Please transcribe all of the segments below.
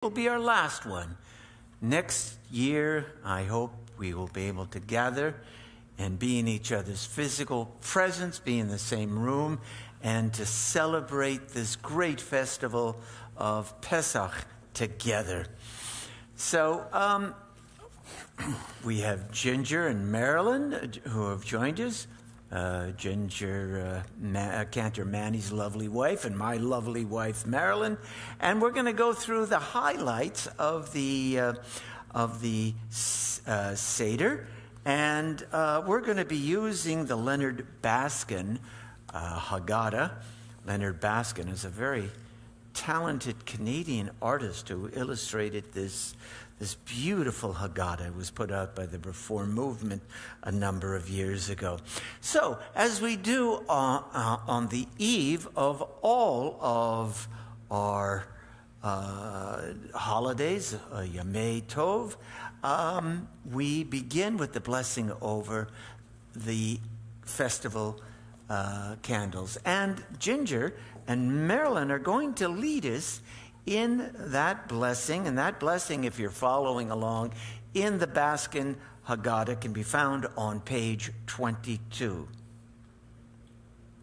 will be our last one. Next year, I hope we will be able to gather and be in each other's physical presence, be in the same room, and to celebrate this great festival of Pesach together. So we have Ginger and Marilyn who have joined us. Ginger, Cantor Manny's lovely wife, and my lovely wife Marilyn, and we're going to go through the highlights of the Seder, and we're going to be using the Leonard Baskin Haggadah. Leonard Baskin is a very talented Canadian artist who illustrated this beautiful Haggadah. It was put out by the Reform movement a number of years ago. So, as we do on the eve of all of our holidays, Yamei Tov, we begin with the blessing over the festival candles. And Ginger and Marilyn are going to lead us in that blessing. And that blessing, if you're following along in the Baskin Haggadah, can be found on page 22.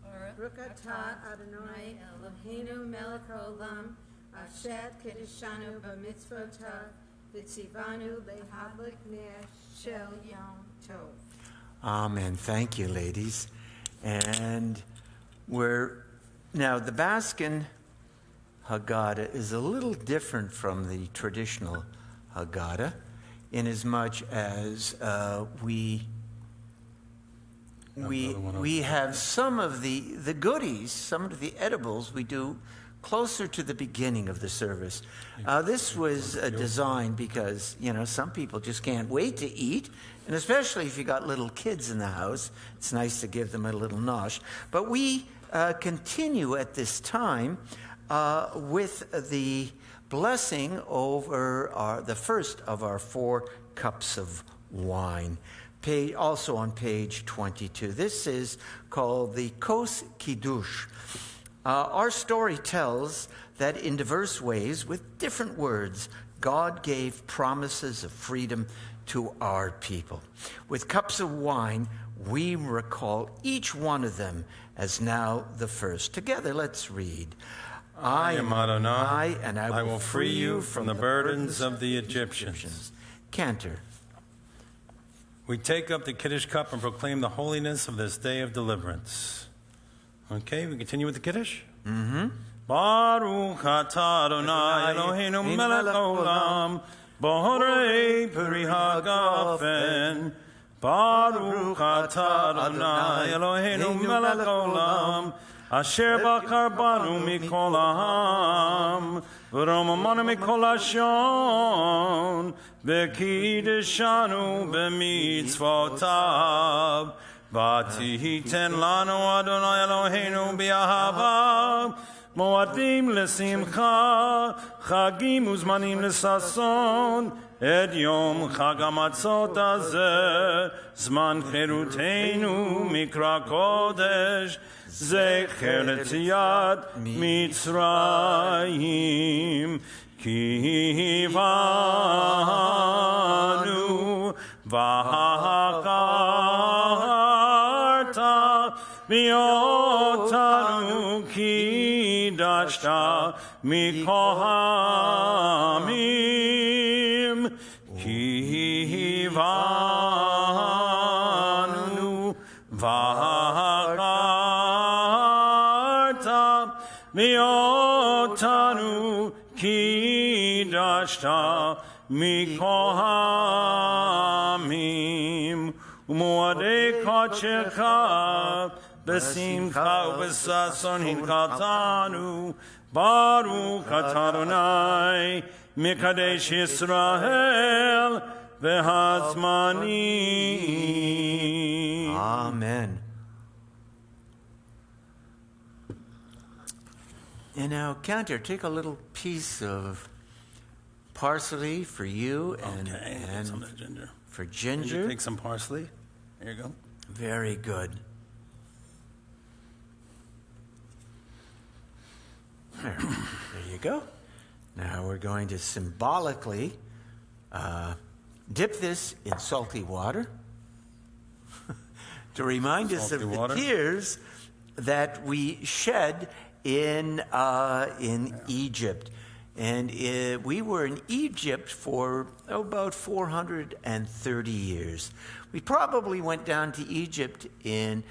Baruch atah Adonai Eloheinu melech haolam asher kiddushanu b'mitzvotav v'tzivanu lehavlik ner shel Yom Tov. Amen. Thank you, ladies. And now the Baskin Haggadah is a little different from the traditional Haggadah, inasmuch as we have some of the goodies, some of the edibles we do closer to the beginning of the service. This was designed because, some people just can't wait to eat, and especially if you got little kids in the house, it's nice to give them a little nosh. But we continue at this time with the blessing over the first of our 4 cups of wine. Also on page 22. This is called the Kos Kiddush. Our story tells that in diverse ways, with different words, God gave promises of freedom to our people. With cups of wine, we recall each one of them as now the first. Together, let's read. I am Adonai, and I will free you from the burdens of the Egyptians. Cantor. We take up the Kiddush cup and proclaim the holiness of this day of deliverance. Okay, we continue with the Kiddush? Mm-hmm. Baruch atah Adonai Eloheinu melech haolam borei peri hagafen. Baruch atah Adonai Eloheinu melech haolam asher bakar banu mikol ha'am v'romamanu mikol hashon v'kiddeshanu b'mitzvotav v'tihiten lanu Adonai Eloheinu b'ahava moadim l'simcha chagim uzmanim l'sason et yom chag hamatzot hazeh zman cherutenu mikra kodesh zecher letziat Mitzrayim ki hivanu v'hakarta miotanu kidashta mikohamim ki hivanu miotanu kidashta mikohamim umoadei kochecha besimcha ubesason hinkatanu baruch atah Adonai mikadesh Yisrael v'hazmanim. Amen. And now, Cantor, take a little piece of parsley for you and some of the ginger. For Ginger. Take some parsley. There you go. Very good. There you go. Now we're going to symbolically dip this in salty water to remind us of the tears that we shed in Egypt. And we were in Egypt for about 430 years. We probably went down to Egypt in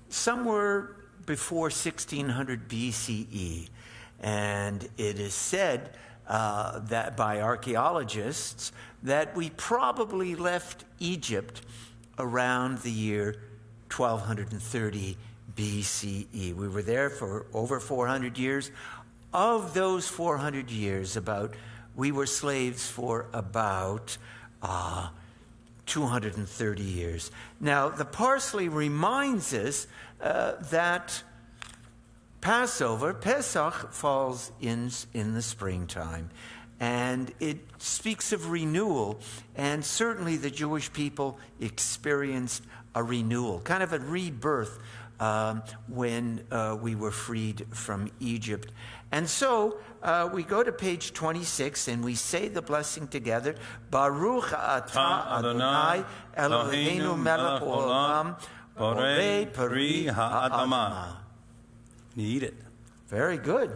somewhere before 1600 BCE. And it is said that by archaeologists that we probably left Egypt around the year 1230 BCE. We were there for over 400 years. Of those 400 years, we were slaves for about 230 years. Now, the parsley reminds us that Passover, Pesach, falls in the springtime. And it speaks of renewal. And certainly the Jewish people experienced a renewal, kind of a rebirth when we were freed from Egypt. And so we go to page 26 and we say the blessing together. Baruch atah Adonai Eloheinu melech haolam borei peri ha'adamah. You eat it. Very good.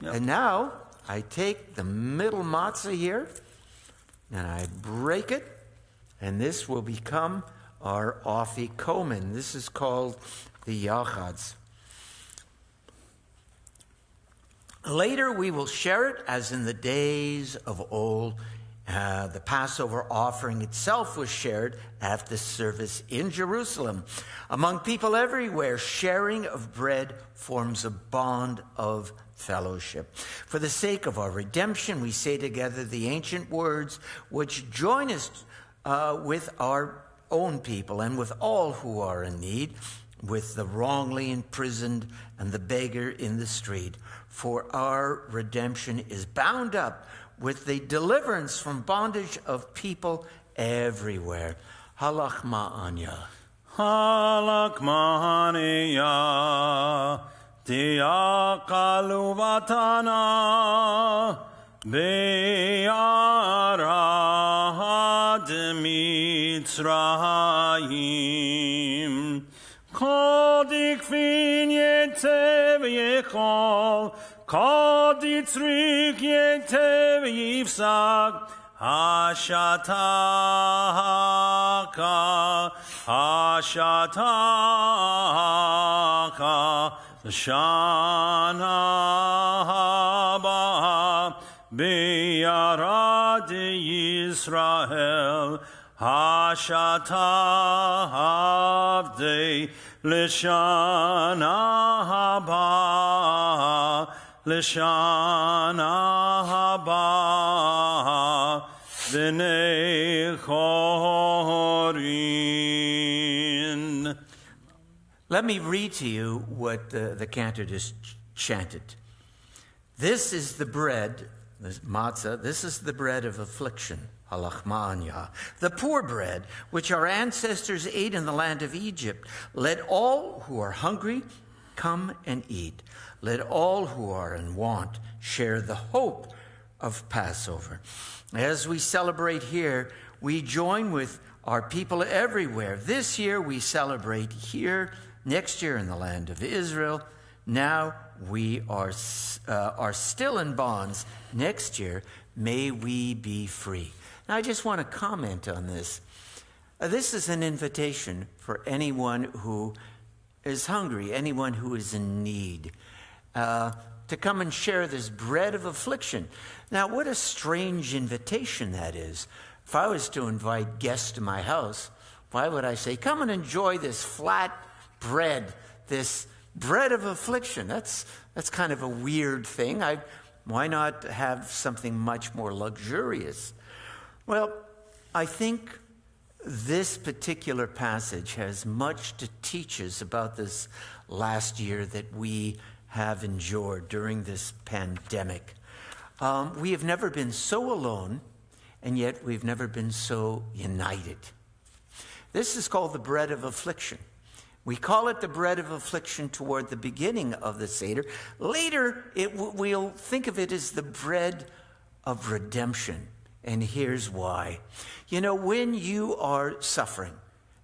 Yep. And now I take the middle matzah here and I break it, and this will become our afikomen. This is called the yachads. Later we will share it as in the days of old. The Passover offering itself was shared at the service in Jerusalem. Among people everywhere, sharing of bread forms a bond of fellowship. For the sake of our redemption, we say together the ancient words which join us with our own people and with all who are in need, with the wrongly imprisoned and the beggar in the street. For our redemption is bound up with the deliverance from bondage of people everywhere. Halach ma'anya. Halak ma'anya. Tiakalu vatana. Be'arad Mitzrayim. Kodik fin yetev yechol. Koditzrik yetev yifsag. Hashataka. Hashataka. Shana haba. Be'arad Yisrael. Hashata havdei l'shana haba, l'shana haba, v'nei chorin. Let me read to you what the cantor just chanted. This is the bread, this matzah, this is the bread of affliction. Halachmanya, the poor bread which our ancestors ate in the land of Egypt. Let all who are hungry come and eat. Let all who are in want share the hope of Passover. As we celebrate here, we join with our people everywhere. This year we celebrate here, next year in the land of Israel. Now we are still in bonds. Next year, may we be free. Now, I just want to comment on this. This is an invitation for anyone who is hungry, anyone who is in need, to come and share this bread of affliction. Now, what a strange invitation that is. If I was to invite guests to my house, why would I say, come and enjoy this flat bread, this bread of affliction? That's kind of a weird thing. Why not have something much more luxurious? Well, I think this particular passage has much to teach us about this last year that we have endured during this pandemic. We have never been so alone, and yet we've never been so united. This is called the bread of affliction. We call it the bread of affliction toward the beginning of the Seder. Later, we'll think of it as the bread of redemption. And here's why. You know, when you are suffering,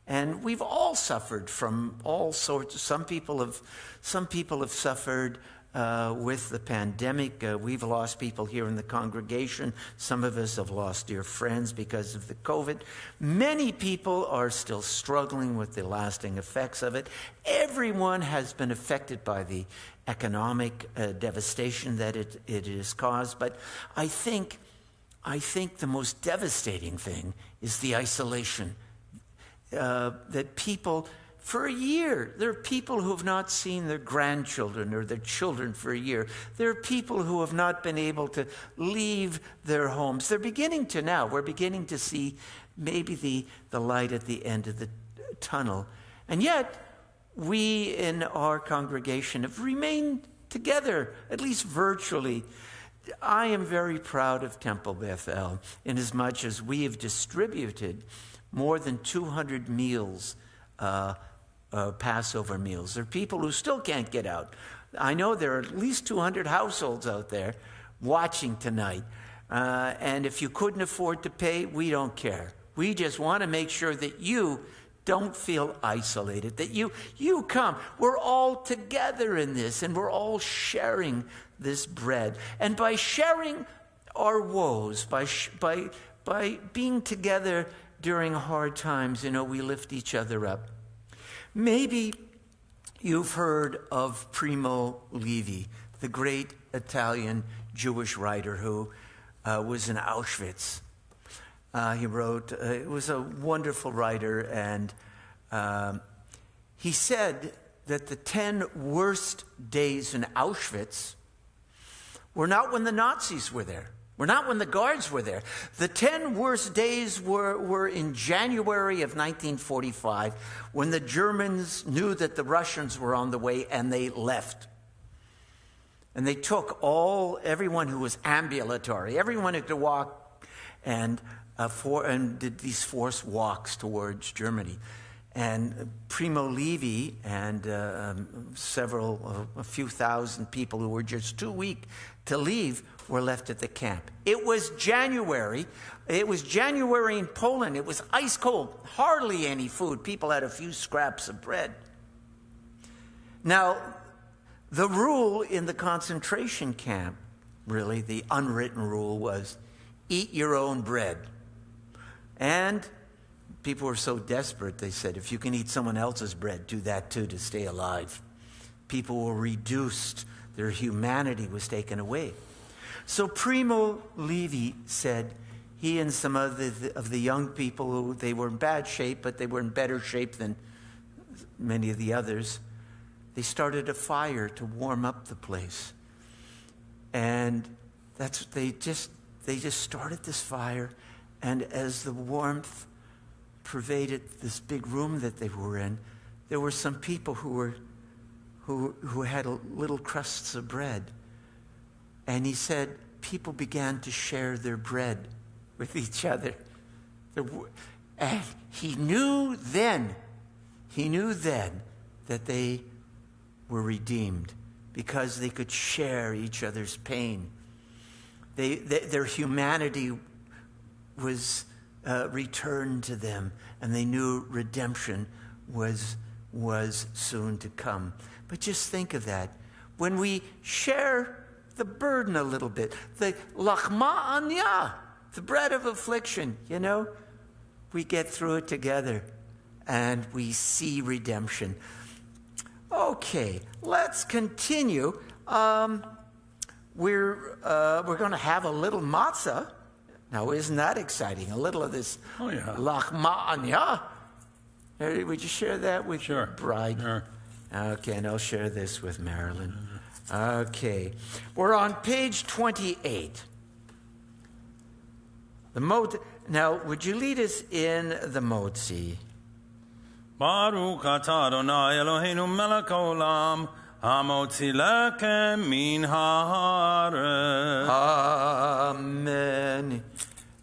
and we've all suffered from all sorts. Some people have suffered with the pandemic. We've lost people here in the congregation. Some of us have lost dear friends because of the COVID. Many people are still struggling with the lasting effects of it. Everyone has been affected by the economic devastation that it has caused. But I think the most devastating thing is the isolation. That people, for a year, there are people who have not seen their grandchildren or their children for a year. There are people who have not been able to leave their homes. They're beginning to now. We're beginning to see maybe the light at the end of the tunnel. And yet, we in our congregation have remained together, at least virtually. I am very proud of Temple Bethel, inasmuch as we have distributed more than 200 meals, Passover meals. There are people who still can't get out. I know there are at least 200 households out there watching tonight. And if you couldn't afford to pay, we don't care. We just want to make sure that you don't feel isolated, that you come. We're all together in this, and we're all sharing this bread. And by sharing our woes, by being together during hard times, you know, we lift each other up. Maybe you've heard of Primo Levi, the great Italian Jewish writer who was in Auschwitz. He wrote, it was a wonderful writer, and he said that the 10 worst days in Auschwitz were not when the Nazis were there. Were not when the guards were there. The 10 worst days were in January of 1945, when the Germans knew that the Russians were on the way, and they left. And they took everyone who was ambulatory, everyone who could walk, and did these forced walks towards Germany. And Primo Levi and a few thousand people who were just too weak to leave were left at the camp. It was January. It was January in Poland. It was ice cold, hardly any food. People had a few scraps of bread. Now, the rule in the concentration camp, really, the unwritten rule was eat your own bread. And people were so desperate, they said, if you can eat someone else's bread, do that too to stay alive. People were reduced. Their humanity was taken away. So Primo Levi said, he and some of the young people, who they were in bad shape, but they were in better shape than many of the others, they started a fire to warm up the place. And they just started this fire, and as the warmth pervaded this big room that they were in, there were some people who had little crusts of bread. And he said people began to share their bread with each other. And he knew then that they were redeemed, because they could share each other's pain. Their humanity was returned to them, and they knew redemption was soon to come. But just think of that. When we share the burden a little bit, the lachma anya, the bread of affliction, you know, we get through it together, and we see redemption. Okay, let's continue. We're going to have a little matzah. Now, isn't that exciting? A little of this lachma anya. Would you share that with your bride? Sure. Okay, and I'll share this with Marilyn. Okay, we're on page 28. Now, would you lead us in the Motzi? Baruch atah Adonai Eloheinu melech haolam, hamotzi lechem min haaretz. Amen.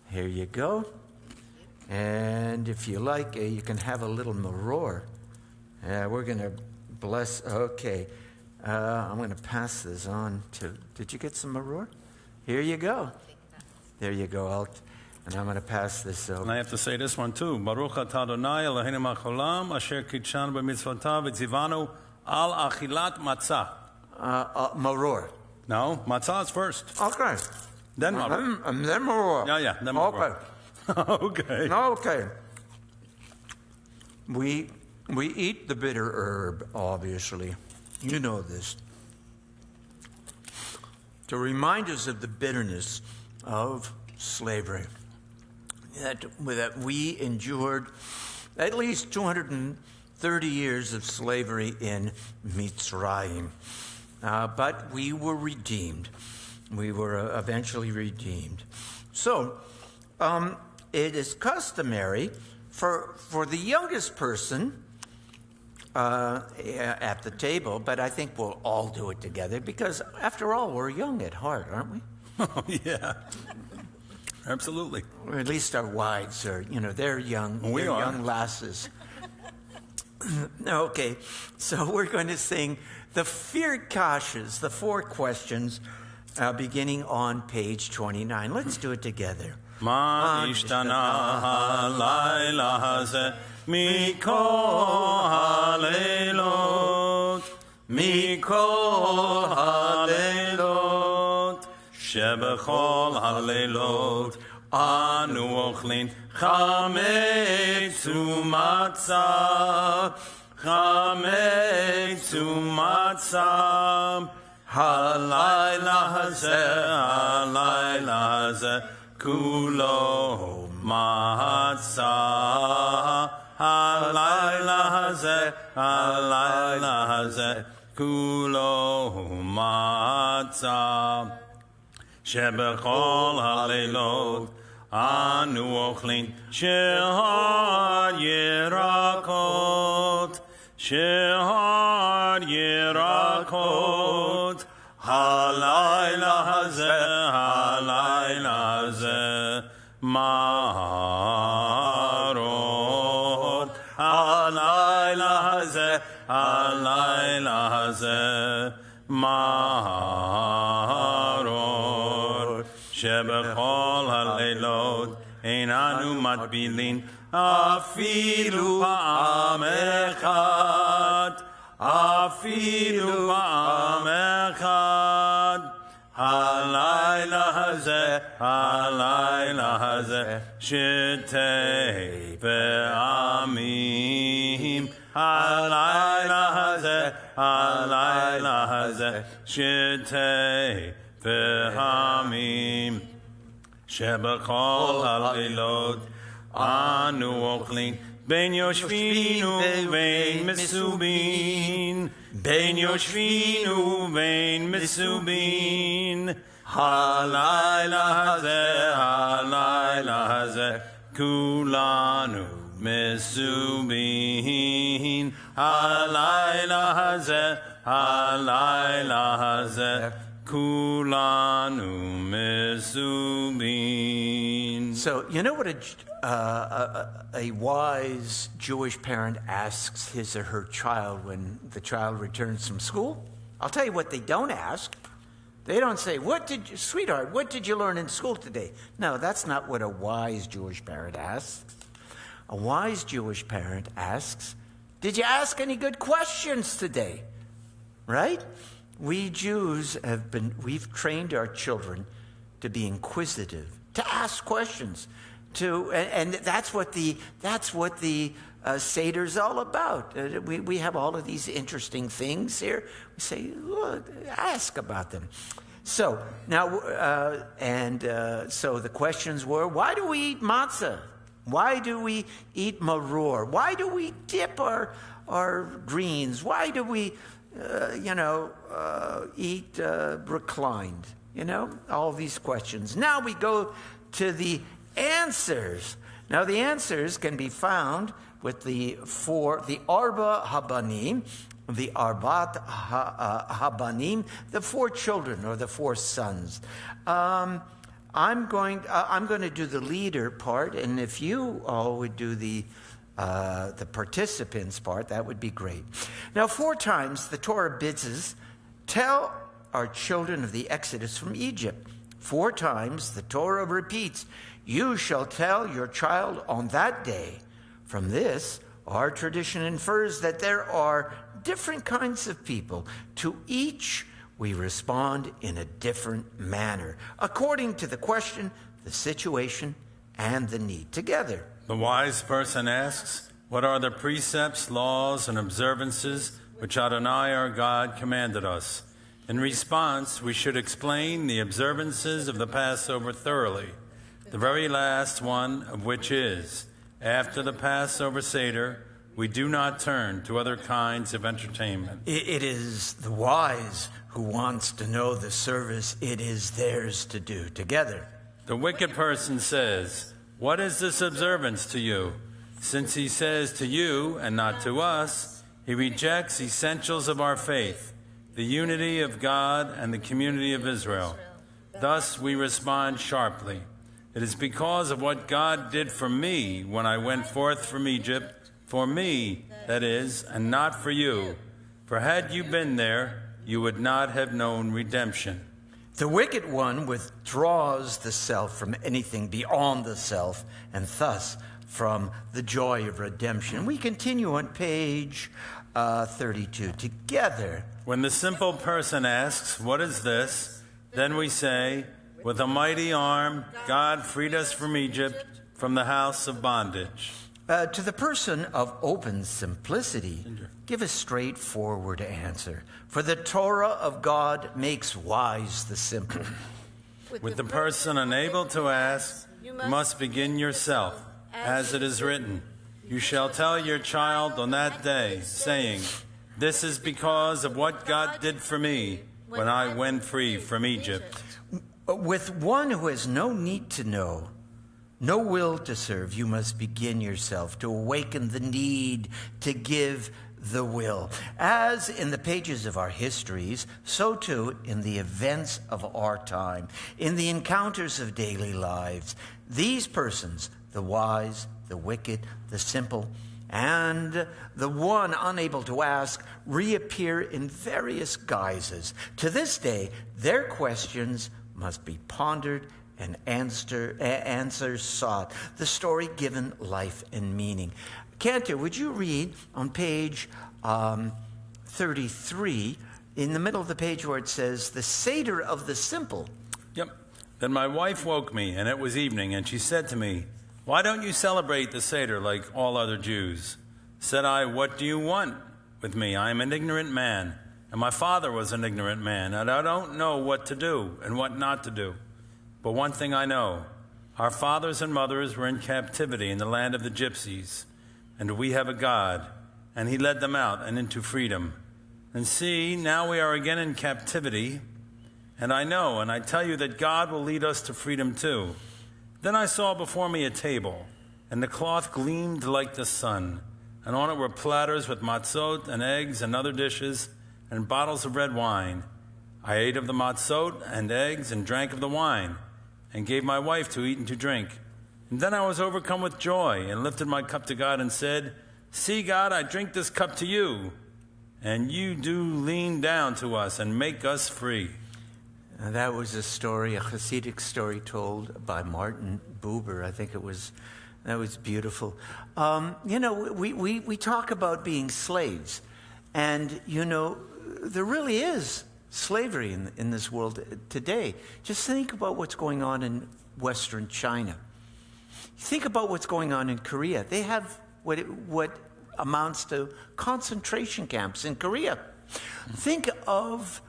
Here you go. And if you like, you can have a little maror Yeah, we're going to bless. Okay. I'm going to pass this on to. Did you get some maror? Here you go. There you go. And I'm going to pass this over. And I have to say this one too. Baruch atah Adonai Eloheinu melech haolam asher kitshanu b'mitzvotav v'tzivanu al achilat matzah. Maror. No, matzah is first. Okay. Then maror. And then maror. Yeah, then maror. Okay. Okay. Okay. We eat the bitter herb, obviously. You know this. To remind us of the bitterness of slavery. That we endured at least 230 years of slavery in Mitzrayim. But we were redeemed. We were eventually redeemed. So, it is customary for the youngest person at the table, but I think we'll all do it together because, after all, we're young at heart, aren't we? Oh, yeah. Absolutely. Or at least our wives are, they're young. We they're are. Young lasses. Okay, so we're going to sing the Vier Kashas, the 4 questions, beginning on page 29. Let's do it together. Ma ishtana halayla hazeh mikol halelot shebechol halelot anu ochlin chametz umatzah halayla hazeh kulo matzah halayla hazeh kulo matzah shebechol halelot anu ochlin shehar yerakot halayla hazeh maror halayla hazeh maror shebechol halelot einanu matbilin afilu pa'am echad halayla hazeh shetei pe'amim halayla hazeh shetei pe'amim shebechol halelot anu ochlin ben yoshvinu vein mesubin halayla hazeh kulanu mesubin halayla hazeh kulanu mesubin. So, you know what a wise Jewish parent asks his or her child when the child returns from school? I'll tell you what they don't ask. They don't say, sweetheart, what did you learn in school today? No, that's not what a wise Jewish parent asks. A wise Jewish parent asks, did you ask any good questions today? Right? We Jews we've trained our children to be inquisitive, to ask questions, and that's what the Seder's all about. We have all of these interesting things here. We say, look, ask about them. So now, so the questions were: why do we eat matzah? Why do we eat maror? Why do we dip our greens? Why do we eat reclined? All these questions. Now we go to the answers. Now the answers can be found with the Arba Habanim, the Arbat Habanim, the 4 children or the 4 sons. I'm going to do the leader part, and if you all would do the the participants part, that would be great. Now, 4 times the Torah bids us tell our children of the Exodus from Egypt. 4 times the Torah repeats, you shall tell your child on that day. From this, our tradition infers that there are different kinds of people. To each, we respond in a different manner, according to the question, the situation, and the need. Together. The wise person asks, what are the precepts, laws, and observances which Adonai our God commanded us? In response, we should explain the observances of the Passover thoroughly, the very last one of which is, after the Passover Seder, we do not turn to other kinds of entertainment. It is the wise who wants to know the service it is theirs to do. Together. The wicked person says, what is this observance to you? Since he says to you and not to us, he rejects essentials of our faith, the unity of God and the community of Israel. Thus we respond sharply. It is because of what God did for me when I went forth from Egypt, for me, that is, and not for you. For had you been there, you would not have known redemption. The wicked one withdraws the self from anything beyond the self, and thus from the joy of redemption. We continue on page 32. Together. When the simple person asks, what is this? Then we say, with a mighty arm, God freed us from Egypt, from the house of bondage. To the person of open simplicity, give a straightforward answer. For the Torah of God makes wise the simple. With the person unable to ask, you must begin yourself, as it is written. You shall tell your child on that day, saying, this is because of what God did for me when I went free from Egypt. With one who has no need to know, no will to serve, you must begin yourself to awaken the need to give the will. As in the pages of our histories, so too in the events of our time, in the encounters of daily lives, these persons, the wise, the wicked, the simple, and the one unable to ask, reappear in various guises. To this day, their questions must be pondered and answers sought, the story given life and meaning. Cantor, would you read on page 33, in the middle of the page where it says, the Seder of the Simple? Yep. Then my wife woke me, and it was evening, and she said to me, why don't you celebrate the Seder like all other Jews? Said I, what do you want with me? I am an ignorant man, and my father was an ignorant man, and I don't know what to do and what not to do. But one thing I know, our fathers and mothers were in captivity in the land of the gypsies, and we have a God, and he led them out and into freedom. And see, now we are again in captivity, and I know, and I tell you that God will lead us to freedom too. Then I saw before me a table, and the cloth gleamed like the sun, and on it were platters with matzot and eggs and other dishes, and bottles of red wine. I ate of the matzot and eggs and drank of the wine, and gave my wife to eat and to drink. And then I was overcome with joy, and lifted my cup to God and said, see, God, I drink this cup to you, and you do lean down to us and make us free. And that was a story, a Hasidic story told by Martin Buber. I think that was beautiful. We talk about being slaves, and, there really is slavery in this world today. Just think about what's going on in Western China. Think about what's going on in Korea. They have what amounts to concentration camps in Korea. Think of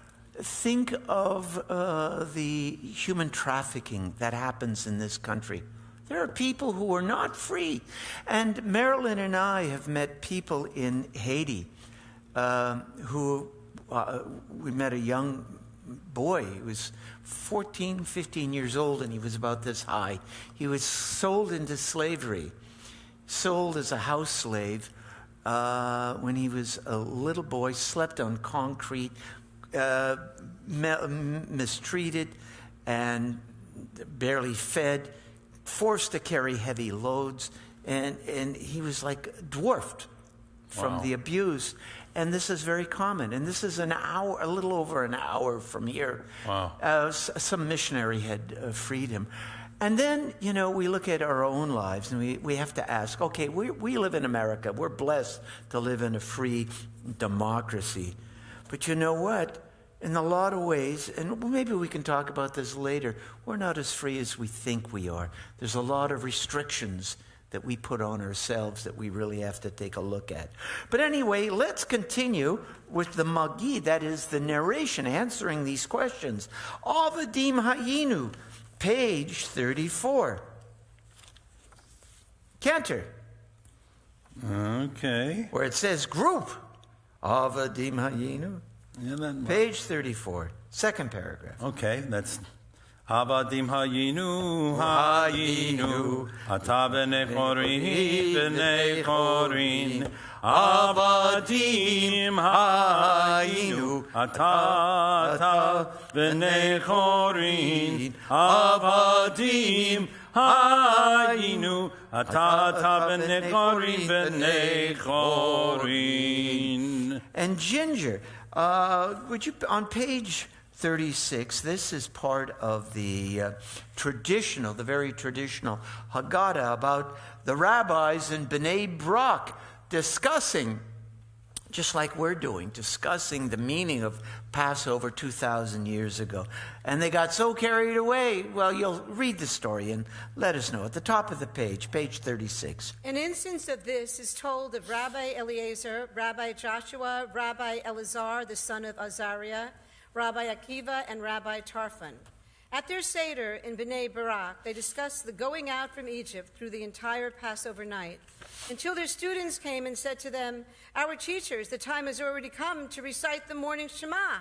the human trafficking that happens in this country. There are people who are not free. And Marilyn and I have met people in Haiti we met a young boy. He was 14, 15 years old, and he was about this high. He was sold into slavery, sold as a house slave when he was a little boy, slept on concrete, mistreated and barely fed, forced to carry heavy loads, and he was like dwarfed from the abuse. And this is very common. And this is an hour, a little over an hour from here. Wow. Some missionary had freed him. And then, we look at our own lives and we have to ask, okay, we live in America. We're blessed to live in a free democracy. But you know what? In a lot of ways, and maybe we can talk about this later, we're not as free as we think we are. There's a lot of restrictions that we put on ourselves that we really have to take a look at. But anyway, let's continue with the Magid, that is the narration answering these questions. Avadim Hayinu, page 34. Cantor. Okay. Where it says group. Avadim Hayinu. Yeah, page 34, second paragraph. Okay, that's Avadim Hayinu, Hayinu, Ata b'nei chorin, Avadim Hayinu, Ata b'nei chorin, Avadim Hayinu, Ata b'nei chorin. And Ginger, would you, on page 36, this is part of the very traditional Haggadah about the rabbis in Bnei Brak discussing, just like we're doing, discussing the meaning of Passover 2,000 years ago. And they got so carried away. Well, you'll read the story and let us know. At the top of the page 36. An instance of this is told of Rabbi Eliezer, Rabbi Joshua, Rabbi Elazar, the son of Azariah, Rabbi Akiva, and Rabbi Tarfon. At their Seder in Bnei Barak, they discussed the going out from Egypt through the entire Passover night, until their students came and said to them, "Our teachers, the time has already come to recite the morning Shema."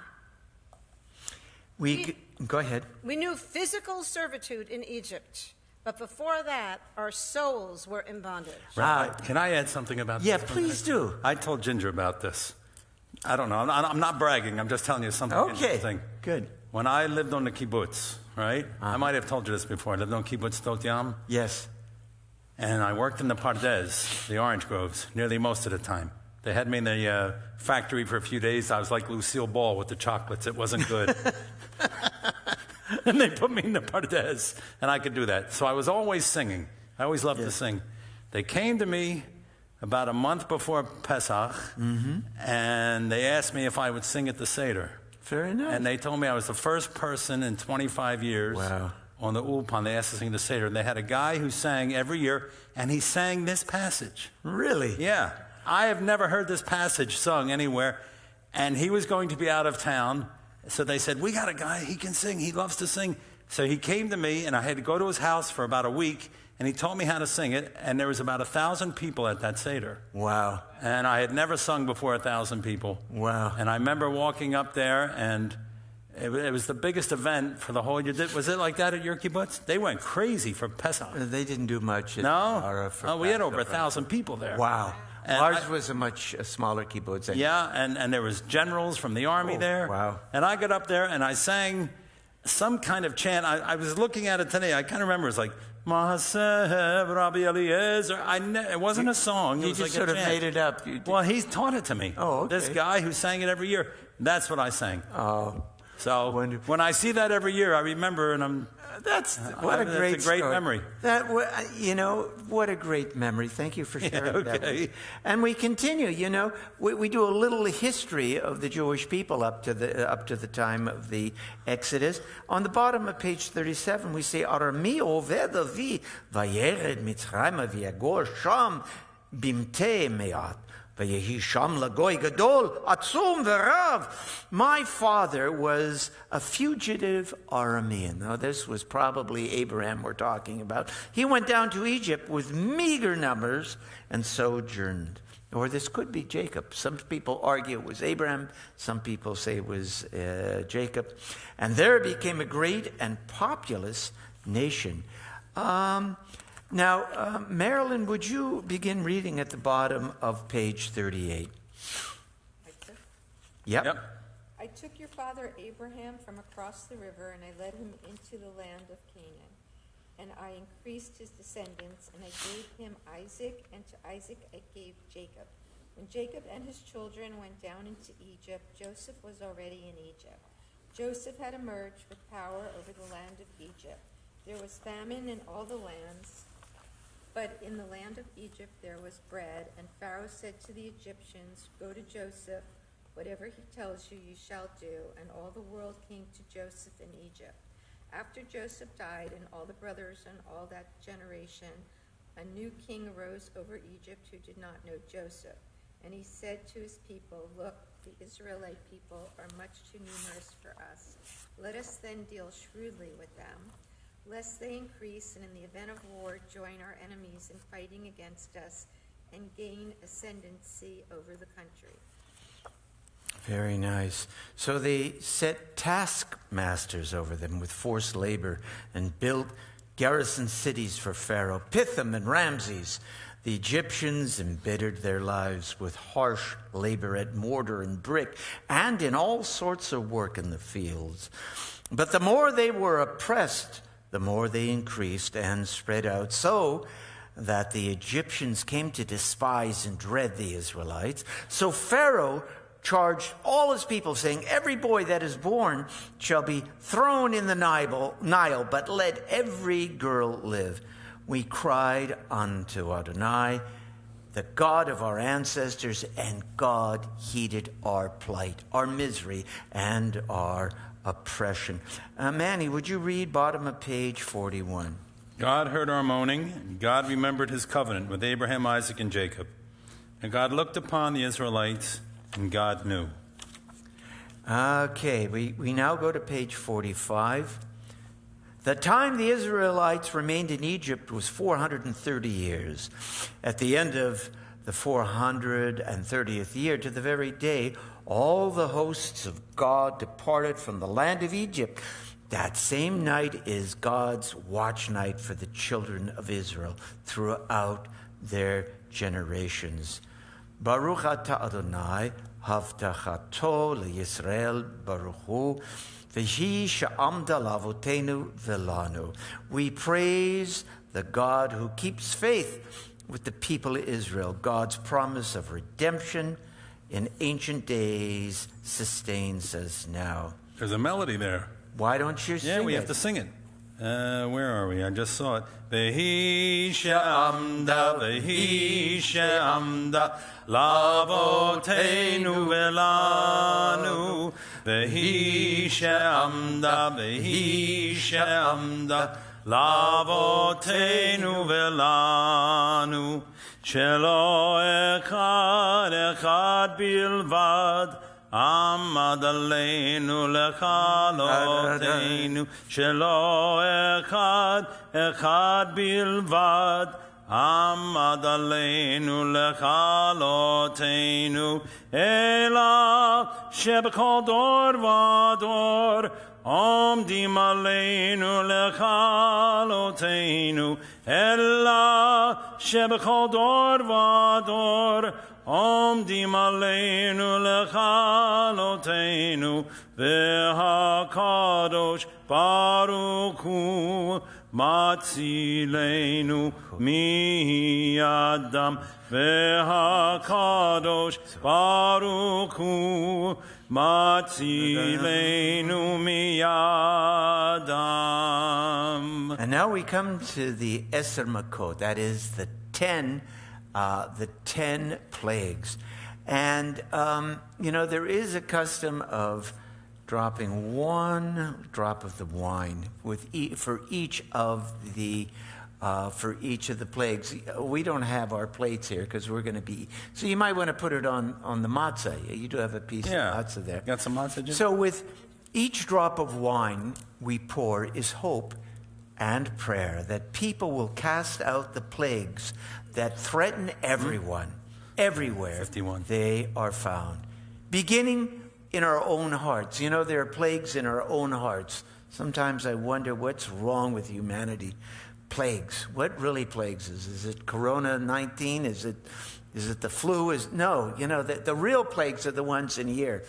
Go ahead. We knew physical servitude in Egypt, but before that, our souls were in bondage. Can I add something about this? Yeah, please do. I told Ginger about this. I don't know. I'm not bragging. I'm just telling you something interesting. Good. When I lived on the kibbutz, right? I might have told you this before. I lived on kibbutz Dot Yam. Yes. And I worked in the Pardes, the orange groves, nearly most of the time. They had me in the factory for a few days. I was like Lucille Ball with the chocolates. It wasn't good. And they put me in the Pardes, and I could do that. So I was always singing. I always loved to sing. They came to me about a month before Pesach, and they asked me if I would sing at the Seder. Very nice. And they told me I was the first person in 25 years on the Ulpan. They asked to sing the Seder. And they had a guy who sang every year, and he sang this passage. Really? Yeah. I have never heard this passage sung anywhere. And he was going to be out of town. So they said, "We got a guy, he can sing, he loves to sing." So he came to me, and I had to go to his house for about a week, and he taught me how to sing it. And there was about 1,000 people at that Seder. Wow. And I had never sung before 1,000 people. Wow. And I remember walking up there, and it was the biggest event for the whole year. Was it like that at your kibbutz? They went crazy for Pesach. They didn't do much. No? We had over 1,000 people there. Wow. And ours was a much smaller kibbutz. Yeah, and there was generals from the army there. Wow. And I got up there, and I sang some kind of chant. I was looking at it today. I kind of remember. It's like, Matzah, Rabbi Eliezer. It wasn't a song. It was just like sort a of chant. made it up. Well, he taught it to me. Oh, okay. This guy who sang it every year. That's what I sang. Oh, so wonderful. When I see that every year, I remember, and that's a great story. Memory. What a great memory. Thank you for sharing that. And we continue. We do a little history of the Jewish people up to the time of the Exodus. On the bottom of page 37, we say, "Arami oved avi vayered Mitzrayim v'yagor sham bimtei me'at." My father was a fugitive Aramean. Now, this was probably Abraham we're talking about. He went down to Egypt with meager numbers and sojourned. Or this could be Jacob. Some people argue it was Abraham. Some people say it was Jacob. And there became a great and populous nation. Now, Marilyn, would you begin reading at the bottom of page 38? Yep. I took your father Abraham from across the river, and I led him into the land of Canaan. and I increased his descendants, and I gave him Isaac, and to Isaac I gave Jacob. When Jacob and his children went down into Egypt, Joseph was already in Egypt. Joseph had emerged with power over the land of Egypt. There was famine in all the lands, but in the land of Egypt there was bread. And Pharaoh said to the Egyptians, "Go to Joseph. Whatever he tells you, you shall do." And all the world came to Joseph in Egypt. After Joseph died, and all the brothers and all that generation, a new king arose over Egypt who did not know Joseph. And he said to his people, "Look, the Israelite people are much too numerous for us. Let us then deal shrewdly with them, lest they increase, and in the event of war join our enemies in fighting against us and gain ascendancy over the country." Very nice. So they set taskmasters over them with forced labor and built garrison cities for Pharaoh, Pithom and Ramses. The Egyptians embittered their lives with harsh labor at mortar and brick and in all sorts of work in the fields. But the more they were oppressed, the more they increased and spread out, so that the Egyptians came to despise and dread the Israelites. So Pharaoh charged all his people, saying, "Every boy that is born shall be thrown in the Nile, but let every girl live." We cried unto Adonai, the God of our ancestors, and God heeded our plight, our misery, and our oppression. Manny, would you read bottom of page 41? God heard our moaning, and God remembered his covenant with Abraham, Isaac, and Jacob. And God looked upon the Israelites, and God knew. Okay, we now go to page 45. The time the Israelites remained in Egypt was 430 years. At the end of the 430th year, to the very day, all the hosts of God departed from the land of Egypt. That same night is God's watch night for the children of Israel throughout their generations. Baruch atah Adonai, havtachato leYisrael baruch hu. We praise the God who keeps faith with the people of Israel. God's promise of redemption in ancient days sustains us now. There's a melody there. Why don't you sing it? Yeah, we have to sing it. Where are we? I just saw it. Vehi she'amda, lavoteinu velanu. Vehi she'amda, lavoteinu velanu. Shelo echad bilvad. Amad aleinu lechalotenu shelo echad bilvad. Amad aleinu lechalotenu ela shebechol dor vador. Omdim aleinu lechalotenu ela shebechol dor vador. Omdim aleinu lechalotenu v'hakadosh baruch hu matzilenu miyadam v'hakadosh baruch hu matzilenu miyadam. And now we come to the Eser Makot, that is the 10 plagues. And, there is a custom of dropping one drop of the wine for each of the plagues. We don't have our plates here because we're going to be... So you might want to put it on the matzah. You do have a piece of matzah there. Got some matzah, Jim? So with each drop of wine we pour is hope and prayer that people will cast out the plagues that threaten everyone, everywhere 51. They are found. Beginning in our own hearts. There are plagues in our own hearts. Sometimes I wonder what's wrong with humanity. Plagues. What really plagues us? Is it Corona-19? Is it the flu? The real plagues are the ones in here.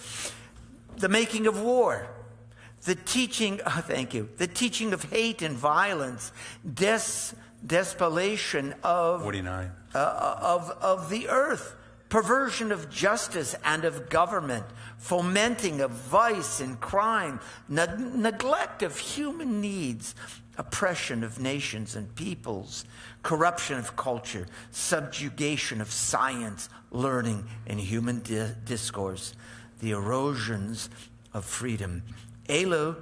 The making of war. the teaching, the teaching of hate and violence, desolation of 49. Of the earth, perversion of justice and of government, fomenting of vice and crime, neglect of human needs, oppression of nations and peoples, corruption of culture, subjugation of science, learning, and human discourse, the erosions of freedom. Elu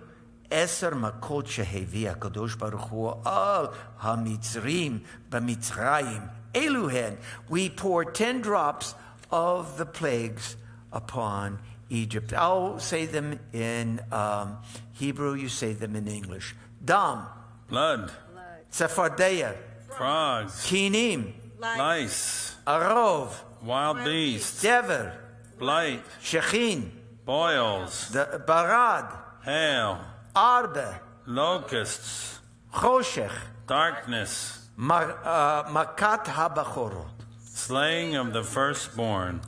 Eser makot shehevi HaKadosh Baruch Hu al hamitzrim b'mitzrayim. Eluhen, we pour 10 drops of the plagues upon Egypt. I'll say them in Hebrew, you say them in English. Dam, Blood. Tzefardea, Frogs. Kinim, Lice. Arov, Wild beasts. Dever, Blight. Shechin, Boils. Barad, Hail. Arbe, Locusts. Choshech, Darkness. Makat habachorot. Slaying of the firstborn.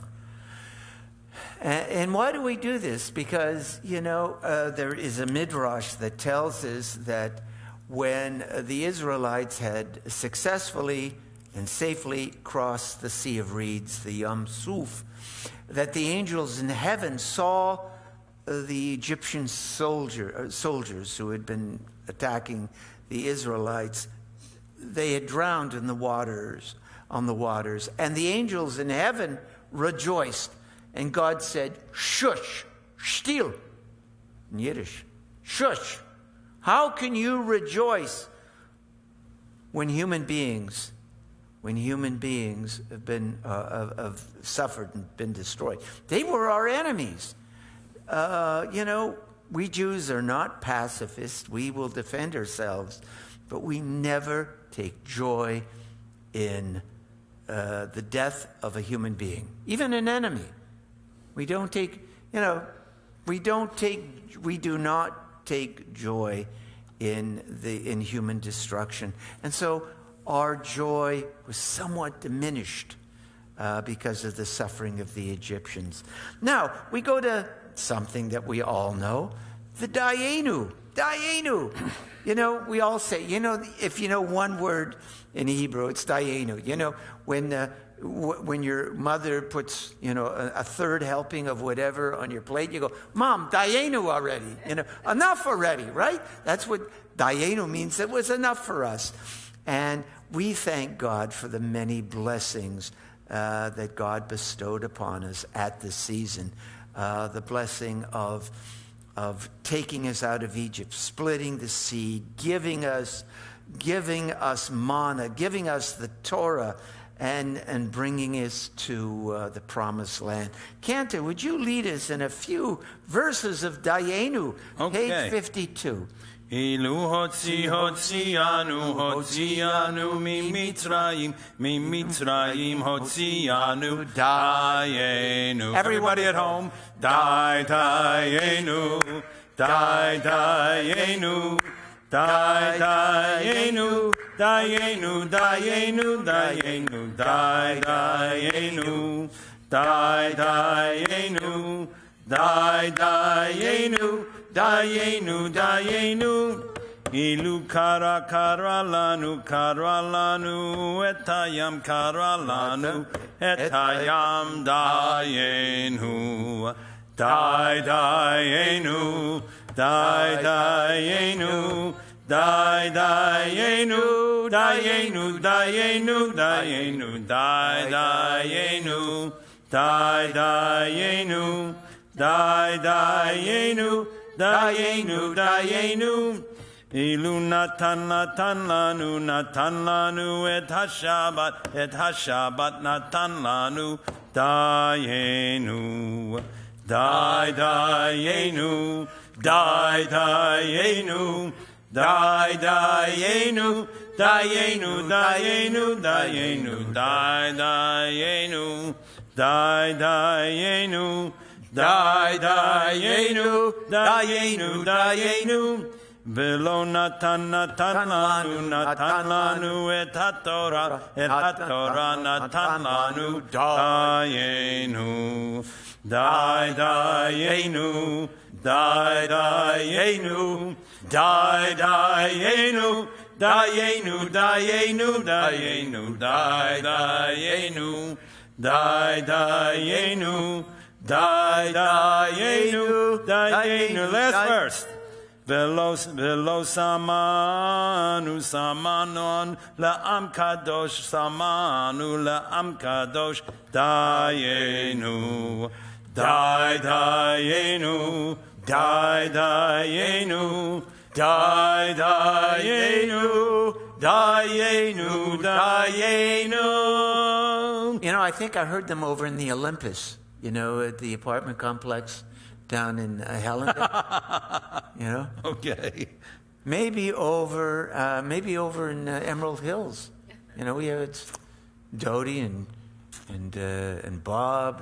And why do we do this? Because, there is a midrash that tells us that when the Israelites had successfully and safely crossed the Sea of Reeds, the Yam Suf, that the angels in heaven saw the Egyptian soldiers who had been attacking the Israelites. They had drowned in the waters, on the waters. And the angels in heaven rejoiced. And God said, shush, still, in Yiddish, shush. How can you rejoice when human beings have been have suffered and been destroyed? They were our enemies. We Jews are not pacifists. We will defend ourselves, but we never take joy in the death of a human being, even an enemy. We do not take joy in human destruction. And so our joy was somewhat diminished because of the suffering of the Egyptians. Now, we go to something that we all know, the Dayenu. Dayenu. We all say, if you know one word in Hebrew, it's Dayenu. When your mother puts, a third helping of whatever on your plate, you go, Mom, Dayenu already. Enough already, right? That's what Dayenu means. It was enough for us. And we thank God for the many blessings that God bestowed upon us at this season. The blessing of taking us out of Egypt, splitting the sea, giving us manna, giving us the Torah, and bringing us to the promised land. Cantor, would you lead us in a few verses of Dayenu, page 52. Ilu hotzianu mimitzrayim hotzianu dayenu. Everybody at home, dayenu, dayenu, dayenu, dayenu, dayenu, dayenu, dayenu, dayenu, dayenu. Dayenu, dayenu, ilu kara lanu, etayam kara lanu, etayam dayenu, dayenu, dayenu, dayenu, dayenu, dayenu, dayenu, dayenu, dayenu, dayenu. Dayenu, dayenu, ilu natan lanu, et hashabat natan lanu, dayenu, dayenu, dayenu, dayenu, dayenu, dayenu, dayenu, dayenu, dayenu, dayenu, dayenu, dayenu, velo natan lanu, et haTorah natan lanu, dayenu, dayenu, Dayenu, Dayenu, Dayenu, Dayenu, Dayenu, Dayenu, Dayenu, Dayenu, Dayenu. Last verse. Velo samanu samanon la'am kadosh samanu la'am kadosh Dayenu, Dayenu, Dayenu, Dayenu, Dayenu, Dayenu. You know, I think I heard them over in the Olympus, you know, at the apartment complex down in Helen. You know? Okay. Maybe over in Emerald Hills. You know, we have Dodie and Bob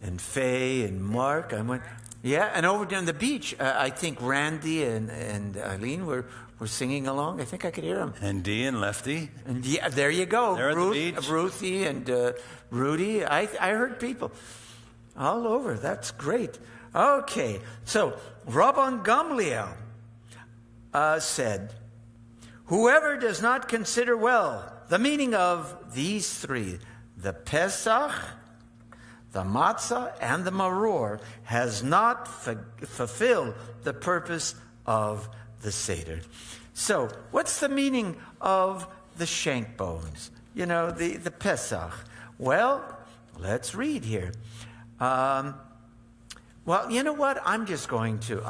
and Faye and Mark. I went, yeah, and over down the beach, I think Randy and Eileen were singing along. I think I could hear them. And Dee and Lefty. And yeah, there you go. They're at the beach. Ruthie and Rudy. I heard people all over. That's great. Okay, so Rabban Gamliel said, whoever does not consider well the meaning of these three, the Pesach, the Matzah, and the Maror, has not fulfilled the purpose of the Seder. So, what's the meaning of the shank bones? You know, the Pesach. Well, let's read here. Well, you know what? I'm just going to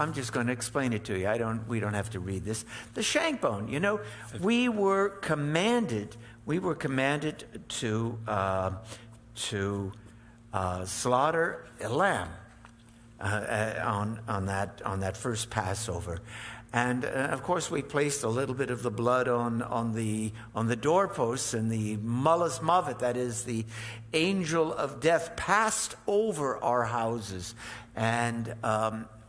explain it to you. We don't have to read this. The shank bone. You know, we were commanded to slaughter a lamb on that first Passover, and of course we placed a little bit of the blood on the doorposts, and the Malus Mavet, that is the angel of death, passed over our houses, and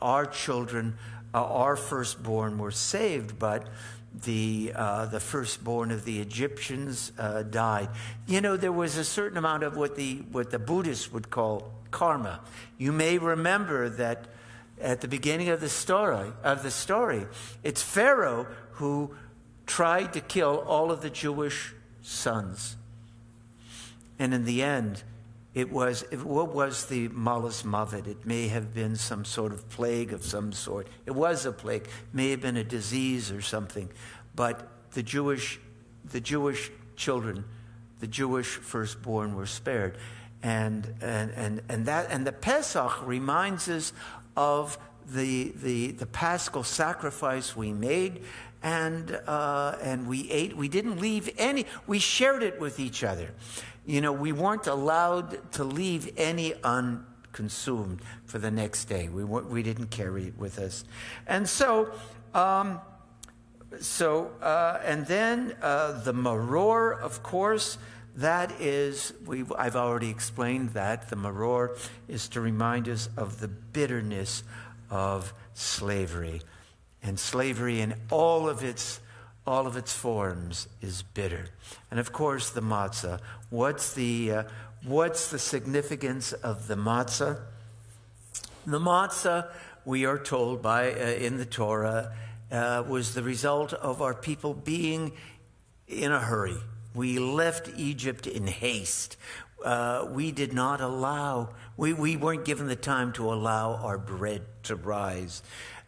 our children, our firstborn, were saved, but the firstborn of the Egyptians died. You know, there was a certain amount of what the Buddhists would call karma. You may remember that at the beginning of the story, it's Pharaoh who tried to kill all of the Jewish sons, and in the end, what was the Malus Mavet? It may have been some sort of plague of some sort. It was a plague. May have been a disease or something. But the Jewish children, the Jewish firstborn, were spared. And the Pesach reminds us of the Paschal sacrifice we made, and we ate. We didn't leave any. We shared it with each other. You know, we weren't allowed to leave any unconsumed for the next day. We didn't carry it with us. And and then the maror, of course, that is, I've already explained that. The maror is to remind us of the bitterness of slavery. And slavery in all of its forms is bitter. And of course, the matzah. What's the significance of the matzah? The matzah, we are told in the Torah, was the result of our people being in a hurry. We left Egypt in haste. We did not allow. We weren't given the time to allow our bread to rise.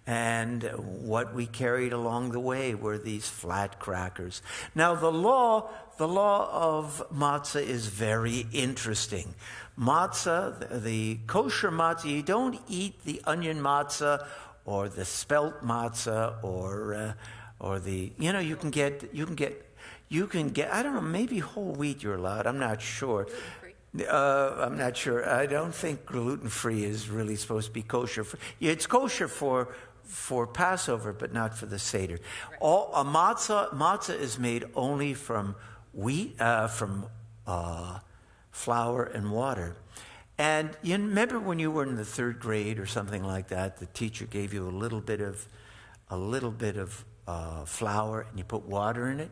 And what we carried along the way were these flat crackers. Now, the law of matzah is very interesting. Matzah, the kosher matzah, you don't eat the onion matzah or the spelt matzah or the, you know, you can get, I don't know, maybe whole wheat you're allowed. I'm not sure. I'm not sure. I don't think gluten-free is really supposed to be kosher. It's kosher for Passover, but not for the Seder. Right. Matzah is made only from wheat, from flour and water. And you remember when you were in the third grade or something like that, the teacher gave you a little bit of flour, and you put water in it,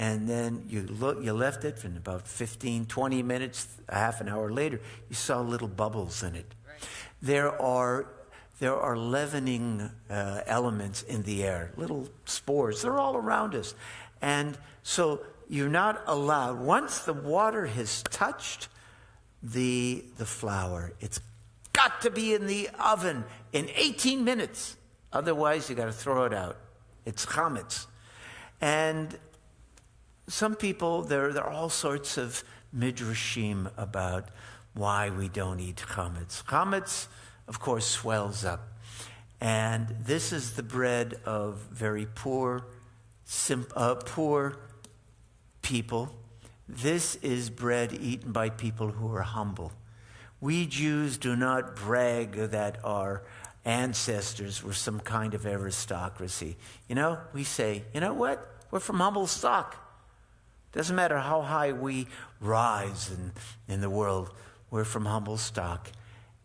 and then you left it for about 15, 20 minutes, a half an hour later, you saw little bubbles in it. Right. there are leavening elements in the air, little spores. They're all around us. And so you're not allowed, once the water has touched the flour, it's got to be in the oven in 18 minutes. Otherwise, you got to throw it out. It's chametz. And some people, there are all sorts of midrashim about why we don't eat chametz. Chametz, of course, swells up. And this is the bread of very poor people. This is bread eaten by people who are humble. We Jews do not brag that our ancestors were some kind of aristocracy. You know, we say, you know what? We're from humble stock. Doesn't matter how high we rise in the world, we're from humble stock.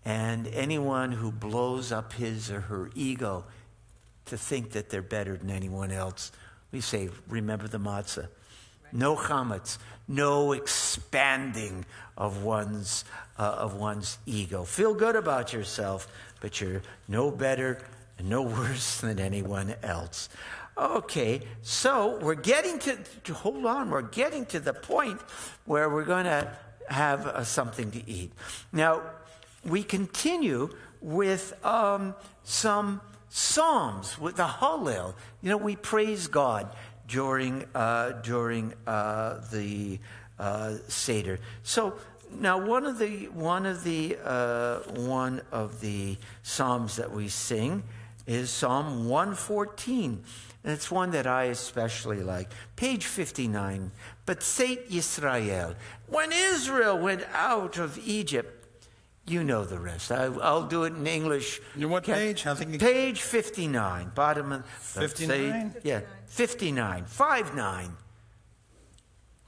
And anyone who blows up his or her ego to think that they're better than anyone else, we say, remember the matzah. No chametz, no expanding of one's ego. Feel good about yourself, but you're no better and no worse than anyone else. Okay, so we're getting to hold on. We're getting to the point where we're going to have something to eat. Now, we continue with some psalms, with the Hallel. You know, we praise God during the Seder. So now one of the psalms that we sing is Psalm 114. And it's one that I especially like. Page 59. B'tzeit Yisrael. When Israel went out of Egypt, you know the rest. I'll do it in English. What page? I think page 59. Bottom of 59? Yeah, 59. 5-9.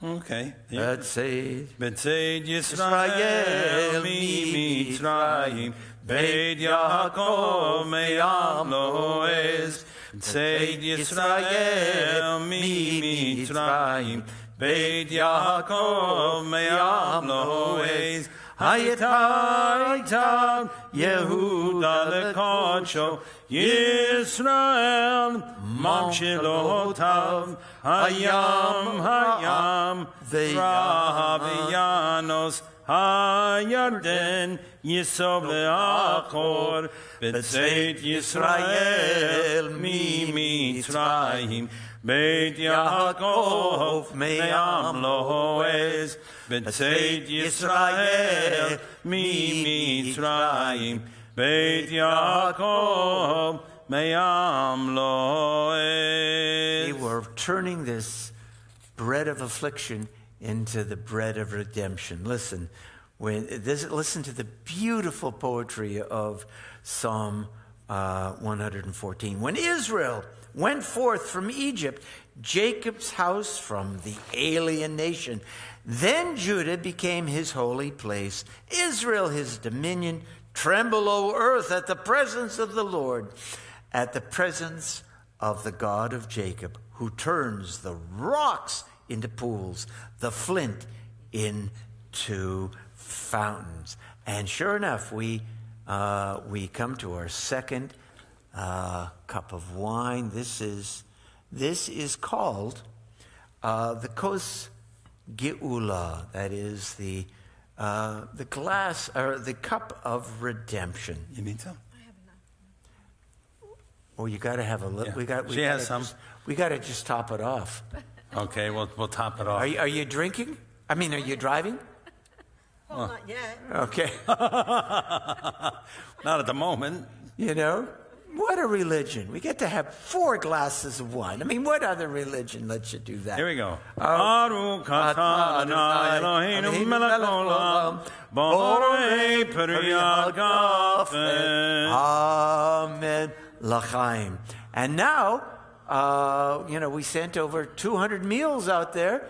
Okay. B'tzeit Yisrael mi Mitzrayim, Beit Yaakov me'am lo'ez. B'tzeit Yisrael mi Mitzrayim, Beit Yaakov me'am lo'ez. Hayetav Yehuda lekodsho, Yisrael mamshilotav, hayam v'yanos, hayarden yisov le'achor, b'tzeit Yisrael mi Mitzrayim, Beit Yaakov me'am lo'ez. B'tzeit Yisrael mi Mitzrayim, Beit Yaakov me'am lo'ez. We're turning this bread of affliction into the bread of redemption. Listen to the beautiful poetry of Psalm 114. When Israel went forth from Egypt, Jacob's house from the alien nation, then Judah became his holy place, Israel his dominion. Tremble, O earth, at the presence of the Lord, at the presence of the God of Jacob, who turns the rocks into pools, the flint into fountains. And sure enough, we come to our second cup of wine. This is called the Kos Geula. That is the glass or the cup of redemption. You mean so? I have enough. Oh, you got to have a little. Yeah. She has some. We got to just top it off. Okay, we'll top it off. Are you drinking? I mean, are you driving? Well, not yet. Okay. Not at the moment. You know, what a religion. We get to have 4 glasses of wine. I mean, what other religion lets you do that? Here we go. Baruch atah Adonai Eloheinu melech haolam, borei peri hagafen. Amen. L'chaim. And now, we sent over 200 meals out there.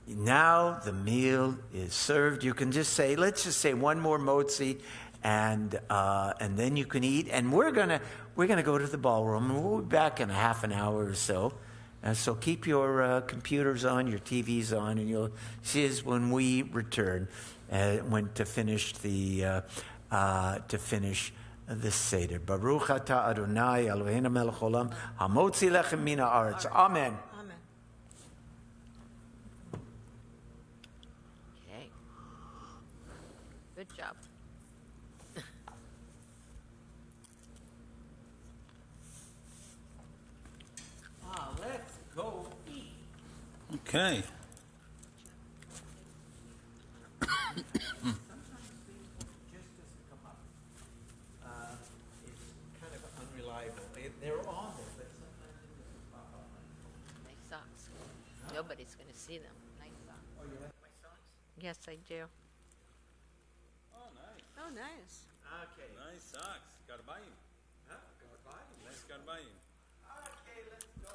Now the meal is served. You can just say, let's just say one more motzi, and then you can eat. And we're gonna go to the ballroom, and we'll be back in a half an hour or so. And so keep your computers on, your TVs on, and you'll see us when we return, to finish this Seder. Baruch atah Adonai Eloheinu melech olam, hamotzi lechem min haaretz. Amen. Amen. Okay. Good job. Let's go eat. Okay. It's kind of unreliable. They're on there, but sometimes it doesn't pop up. Nice socks. Nobody's going to see them. Nice socks. Oh, you like my socks? Yes, I do. Oh, nice. Oh, nice. Okay. Nice socks. Gotta buy him. Huh? Nice, gotta buy him. Okay, let's go.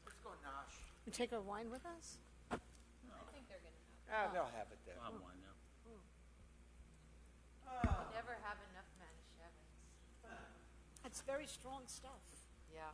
Let's go, Nosh. You take our wine with us? I think they're going to have. They'll have it there. I'll have one now. Never have enough manischewitz. It's very strong stuff. Yeah.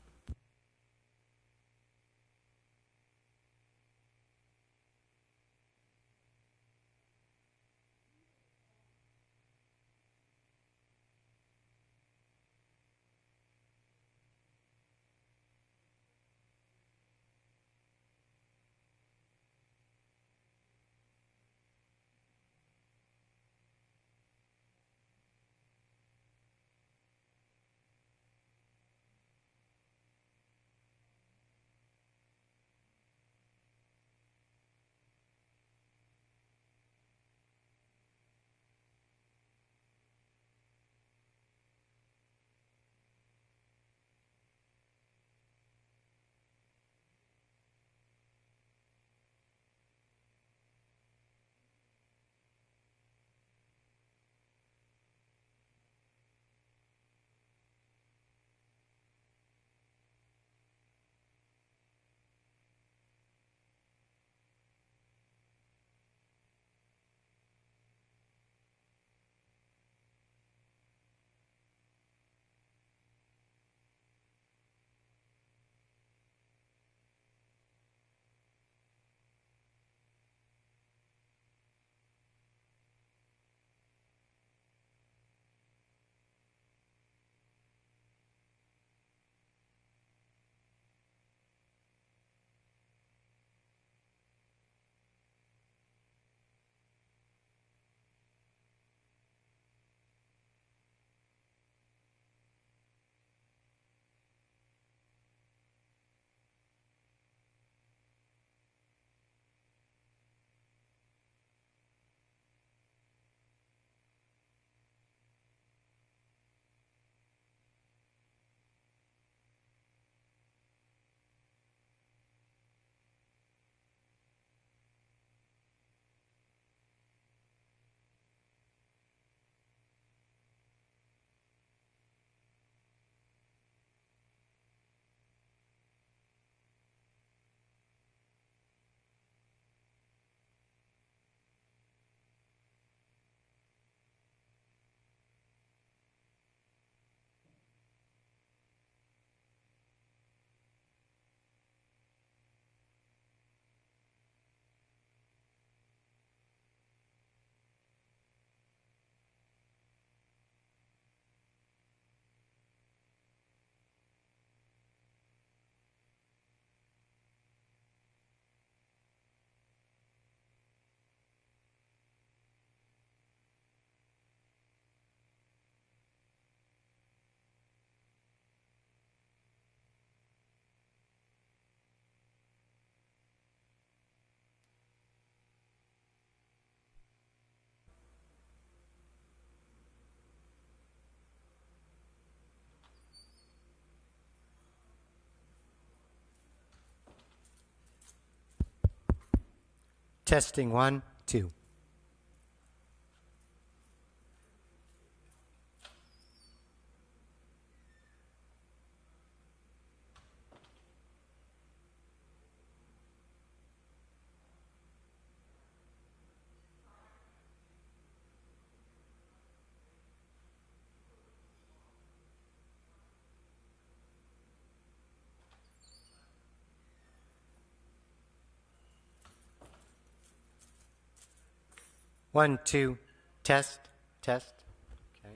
Testing 1, 2. One, two, test, test. Okay.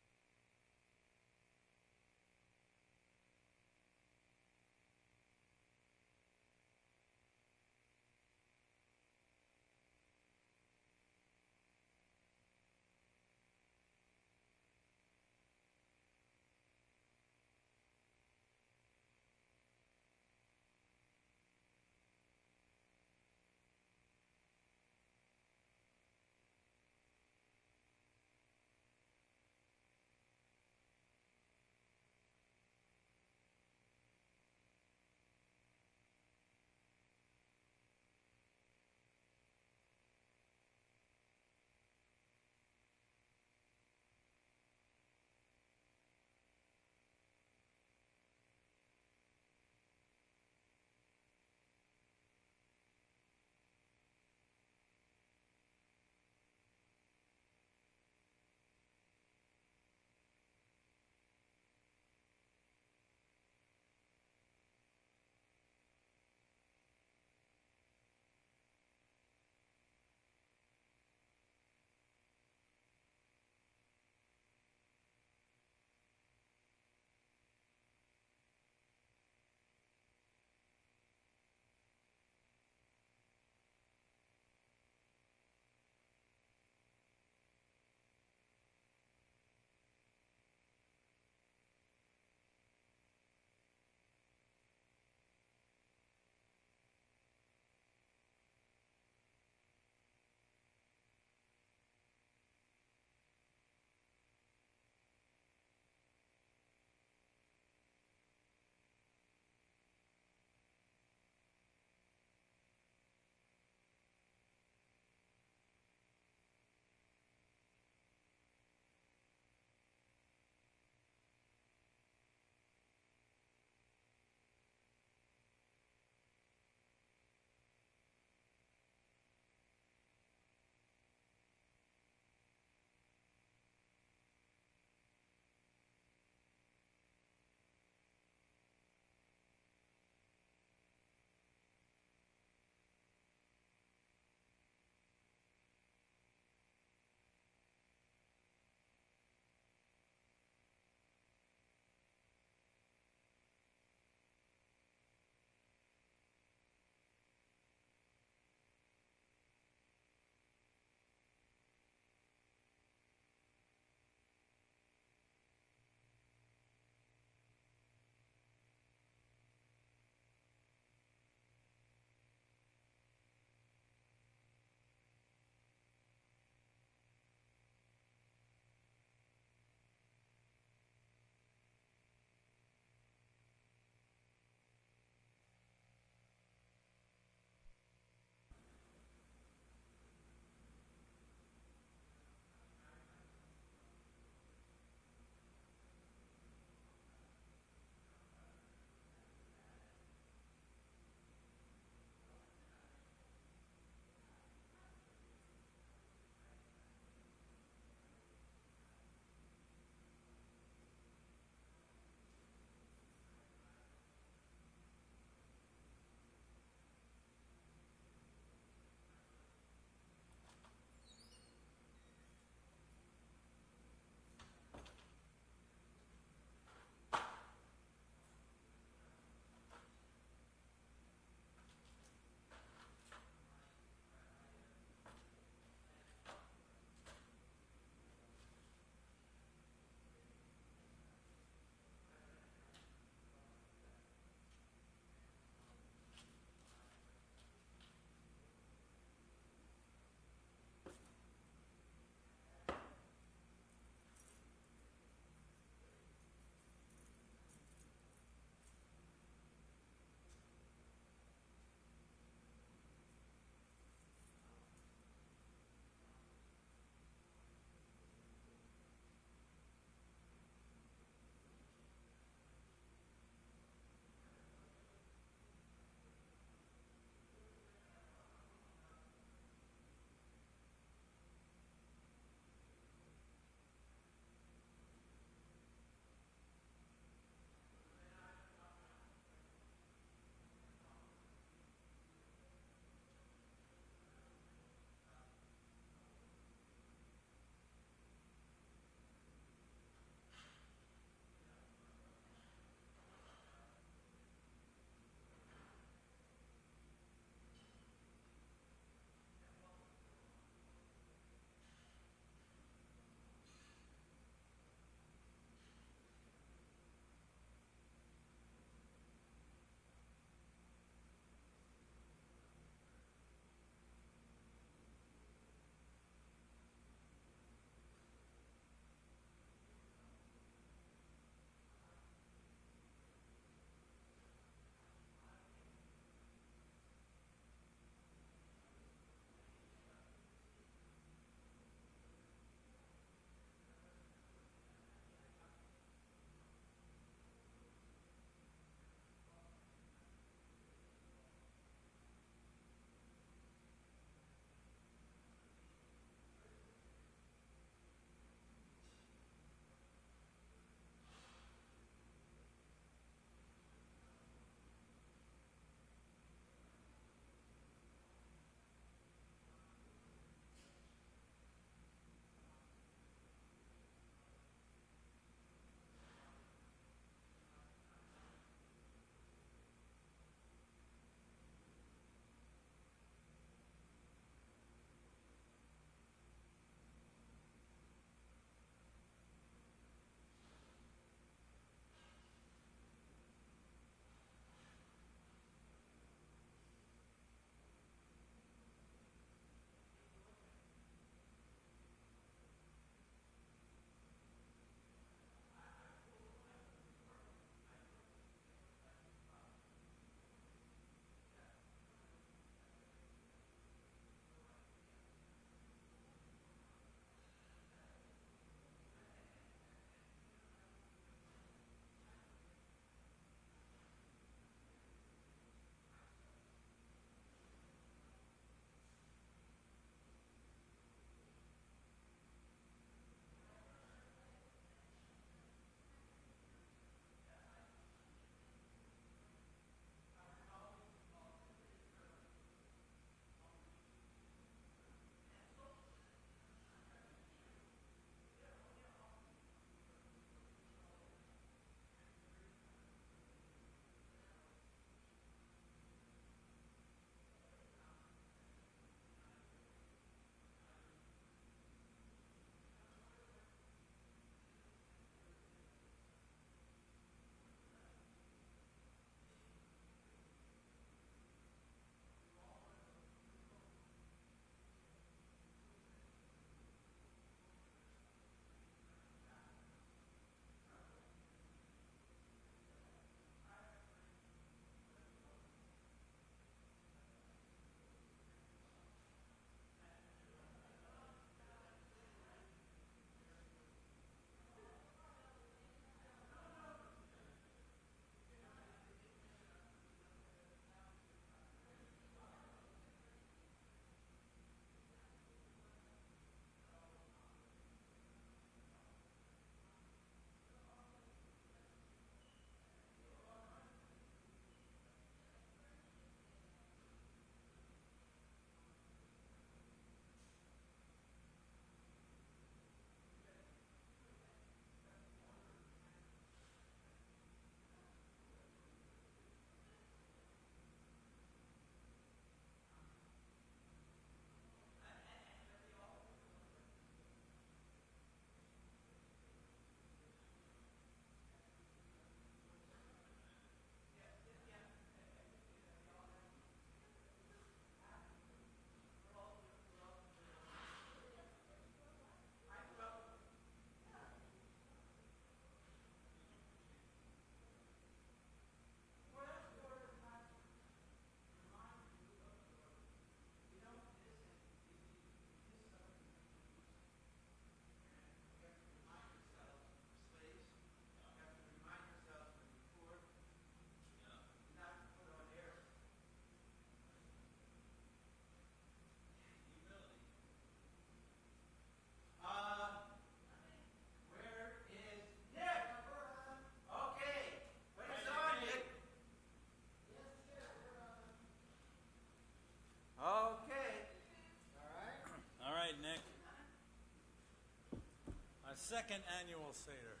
second annual Seder.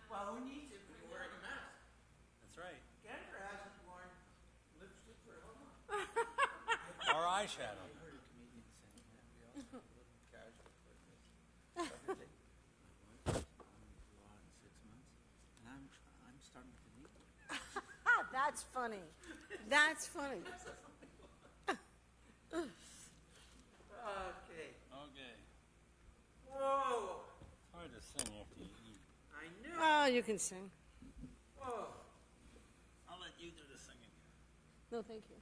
Well, we need to be wearing a mask. That's right. Jennifer hasn't worn lipstick for a whole month. Or eyeshadow. I heard a comedian saying that. We also look casual for this. My wife is going to go out in 6 months, and I'm starting to need it. That's funny. That's funny. Okay. Okay. Whoa. Hard to sing after you eat. I knew. Oh, you can sing. Whoa. I'll let you do the singing. No, thank you.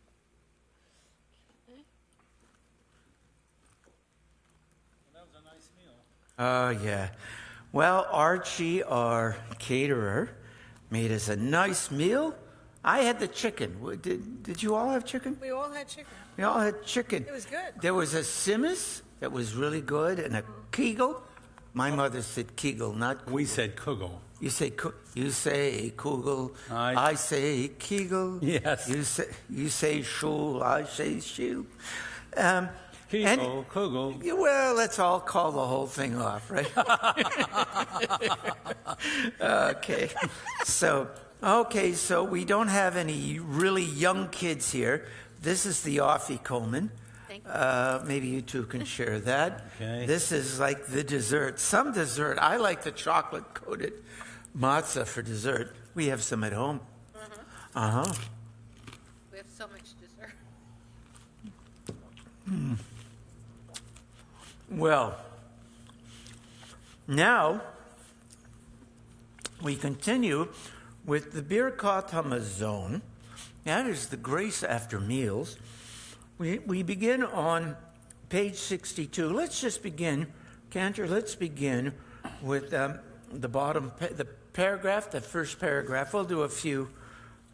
Well, that was a nice meal. Oh, yeah. Well, Archie, our caterer, made us a nice meal. I had the chicken. Did you all have chicken? We all had chicken. We all had chicken. It was good. There was a simmus that was really good and a kegel. My mother said kegel, not We said kugel. you say kugel. I- I say kegel. Yes. You say shul. I say shul. Kegel, kugel. Yeah, well, let's all call the whole thing off, right? Okay. So we don't have any really young kids here. This is the Afikomen. Thank you. Maybe you two can share that. Okay. This is like the dessert. Some dessert. I like the chocolate-coated matzah for dessert. We have some at home. Uh-huh. We have so much dessert. Well, now we continue with the Birkat HaMazon. That is the grace after meals. We begin on page 62. Let's just begin, Cantor, let's begin with the bottom, the paragraph, the first paragraph. We'll do a few.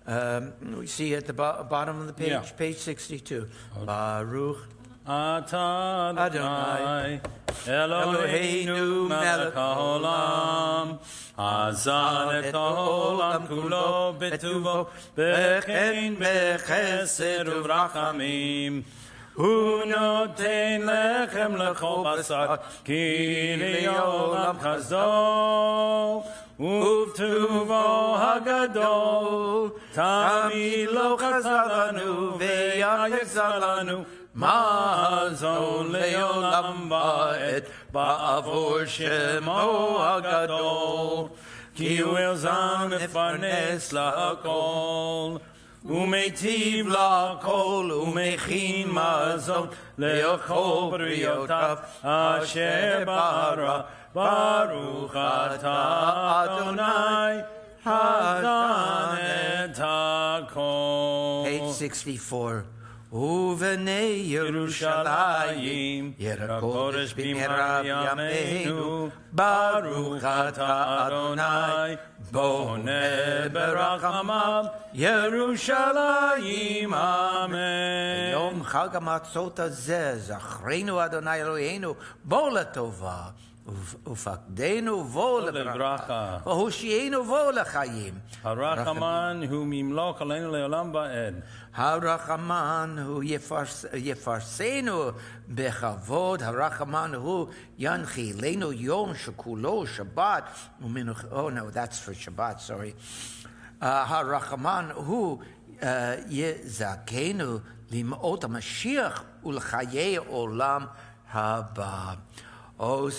We see at the bottom of the page, Yeah. page 62. Baruch Atah Adonai Eloheinu melech haolam Hazan et haolam kulo betuvo Bechen bechesed uvrachamim Hu noten lechem lechol basar Ki leolam chazo Uvtuvo hagadol Tamid lo chazalanu Veyachzalanu Mazon leolam ba'et ba'avor shemo hagadol Ki hu elzan efarnes la'akol Umetiv la'akol umechin mazon le'achol briotav asher bara Baruch atah Adonai Hazan et hakol. Page 64. Uvenei Yerushalayim Yerakodesh b'merav yameinu Baruch atah Adonai Boneh berachamav Yerushalayim Amen. Yom Chag HaMatzot hazeh Zachrenu Adonai Eloheinu Bo latova ufakdenu vo lebracha v'hoshienu vo lechayim. Harachaman hu mimloch aleinu leolam ba'ed. Harachaman hu yefarsenu bechavod. Harachaman hu yanchi leinu yom shekulo Shabbat. Oh no, that's for Shabbat. Sorry. Harachaman hu yezakenu limot HaMashiach ulchayei olam haba. Oh,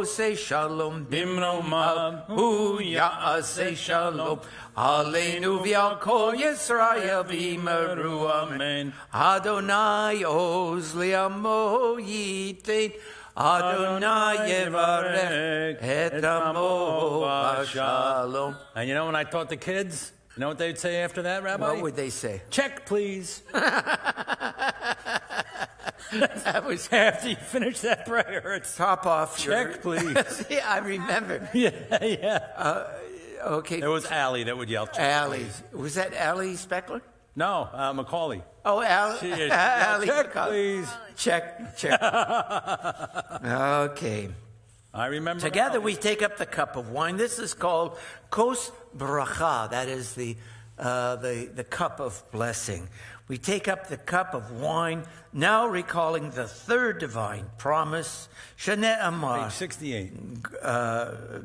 say shalom bimromav, hu ya'aseh shalom, aleinu v'yal Yisrael v'yimeru amen. Adonai oz li'amo yitein, Adonai yevarech et amo b'shalom. And you know when I taught the kids, you know what they'd say after that, Rabbi? What would they say? Check, please. That was After you finish that prayer, it's top off. check, please. Yeah, I remember. Yeah. Okay. It was Allie that would yell, check, Allie. please. Was that Allie Speckler? No, Macaulay. Oh, She is. Allie. Check, please. Check. Okay. I remember. Together we take up the cup of wine. This is called Kos Bracha. That is the cup of blessing. We take up the cup of wine, now recalling the third divine promise, Shene'amar, Page 68.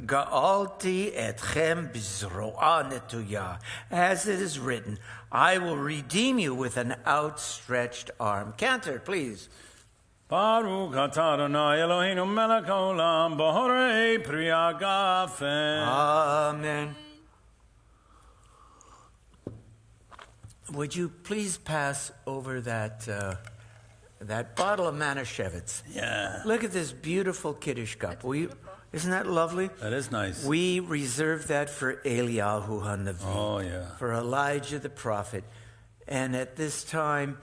Ga'alti etchem bizro'a netuya. As it is written, I will redeem you with an outstretched arm. Cantor, please. Baruch atah Adonai Eloheinu melech haolam b'horei pri hagafen. Amen. Would you please pass over that bottle of Manischewitz? Yeah. Look at this beautiful Kiddush cup. Isn't that lovely? That is nice. We reserved that for Eliyahu HaNavi, Oh, yeah. for Elijah the prophet. And at this time,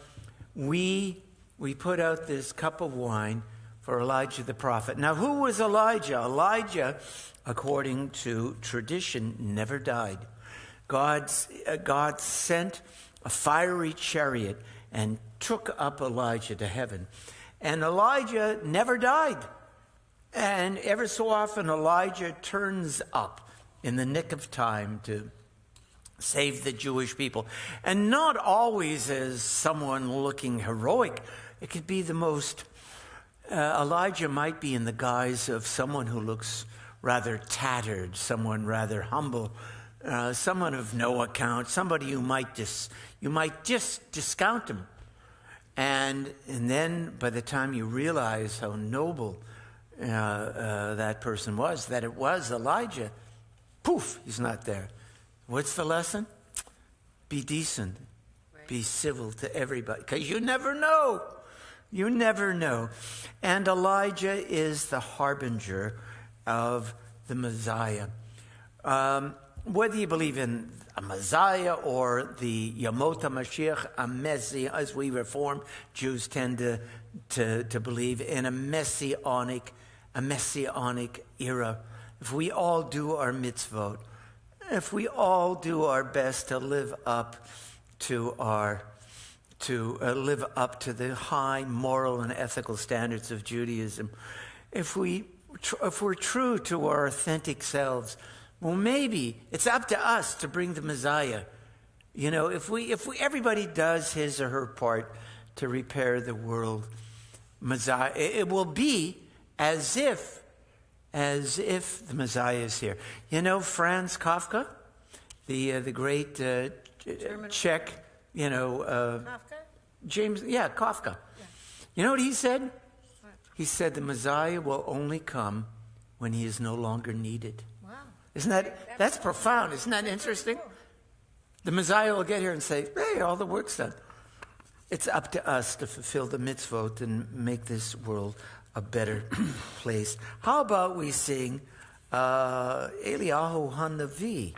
we put out this cup of wine for Elijah the prophet. Now, who was Elijah? Elijah, according to tradition, never died. God sent a fiery chariot and took up Elijah to heaven. And Elijah never died. And ever so often, Elijah turns up in the nick of time to save the Jewish people. And not always as someone looking heroic. It could be the most... Elijah might be in the guise of someone who looks rather tattered, someone rather humble, someone of no account, somebody you might just discount him. And then by the time you realize how noble that person was, that it was Elijah, poof, he's not there. What's the lesson? Be decent. Right. Be civil to everybody, because you never know. You never know. And Elijah is the harbinger of the Messiah. Whether you believe in a Messiah or the Yamot HaMashiach, a Messiah, as we Reform Jews tend to believe in a messianic era. If we all do our mitzvot, if we all do our best to live up to the high moral and ethical standards of Judaism, if we're true to our authentic selves, well, maybe it's up to us to bring the Messiah. You know, if everybody does his or her part to repair the world, Messiah, it will be as if the Messiah is here. You know, Franz Kafka, the great Czech, Kafka? Kafka. Yeah. You know what he said? What? He said the Messiah will only come when he is no longer needed. Isn't that's profound? Isn't that interesting? The Messiah will get here and say, hey, all the work's done. It's up to us to fulfill the mitzvot and make this world a better place. How about we sing Eliyahu HaNavi?